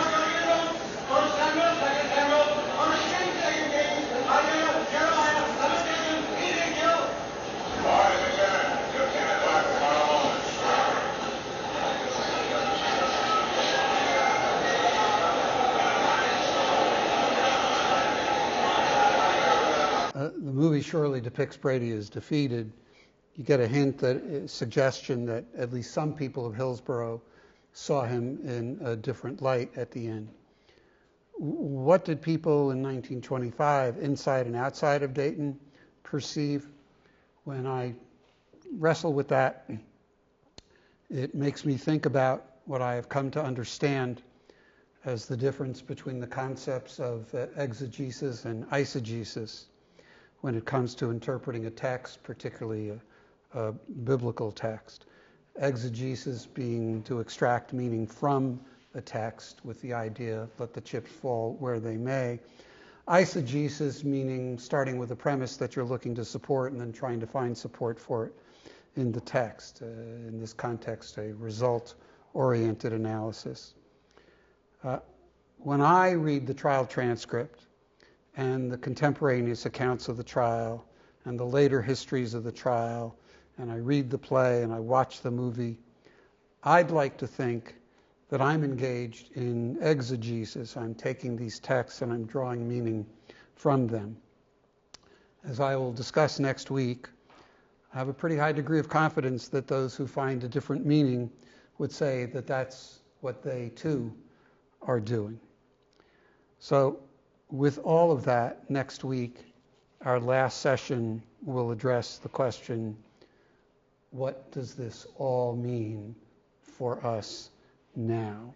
First Samuel, Second Samuel, First Kings, Second Kings, Isaiah, Jeremiah, Leviticus, Ezekiel. Boys, it's 10 o'clock tomorrow morning. The movie surely depicts Brady as defeated. You get a hint, that suggestion that at least some people of Hillsborough saw him in a different light at the end. What did people in 1925, inside and outside of Dayton, perceive? When I wrestle with that, it makes me think about what I have come to understand as the difference between the concepts of exegesis and eisegesis when it comes to interpreting a text, particularly a biblical text. Exegesis being to extract meaning from a text with the idea, let the chips fall where they may. Eisegesis meaning starting with a premise that you're looking to support and then trying to find support for it in the text. In this context, a result-oriented analysis. When I read the trial transcript and the contemporaneous accounts of the trial and the later histories of the trial, and I read the play and I watch the movie, I'd like to think that I'm engaged in exegesis. I'm taking these texts and I'm drawing meaning from them. As I will discuss next week, I have a pretty high degree of confidence that those who find a different meaning would say that that's what they too are doing. So with all of that, next week, our last session will address the question, what does this all mean for us now?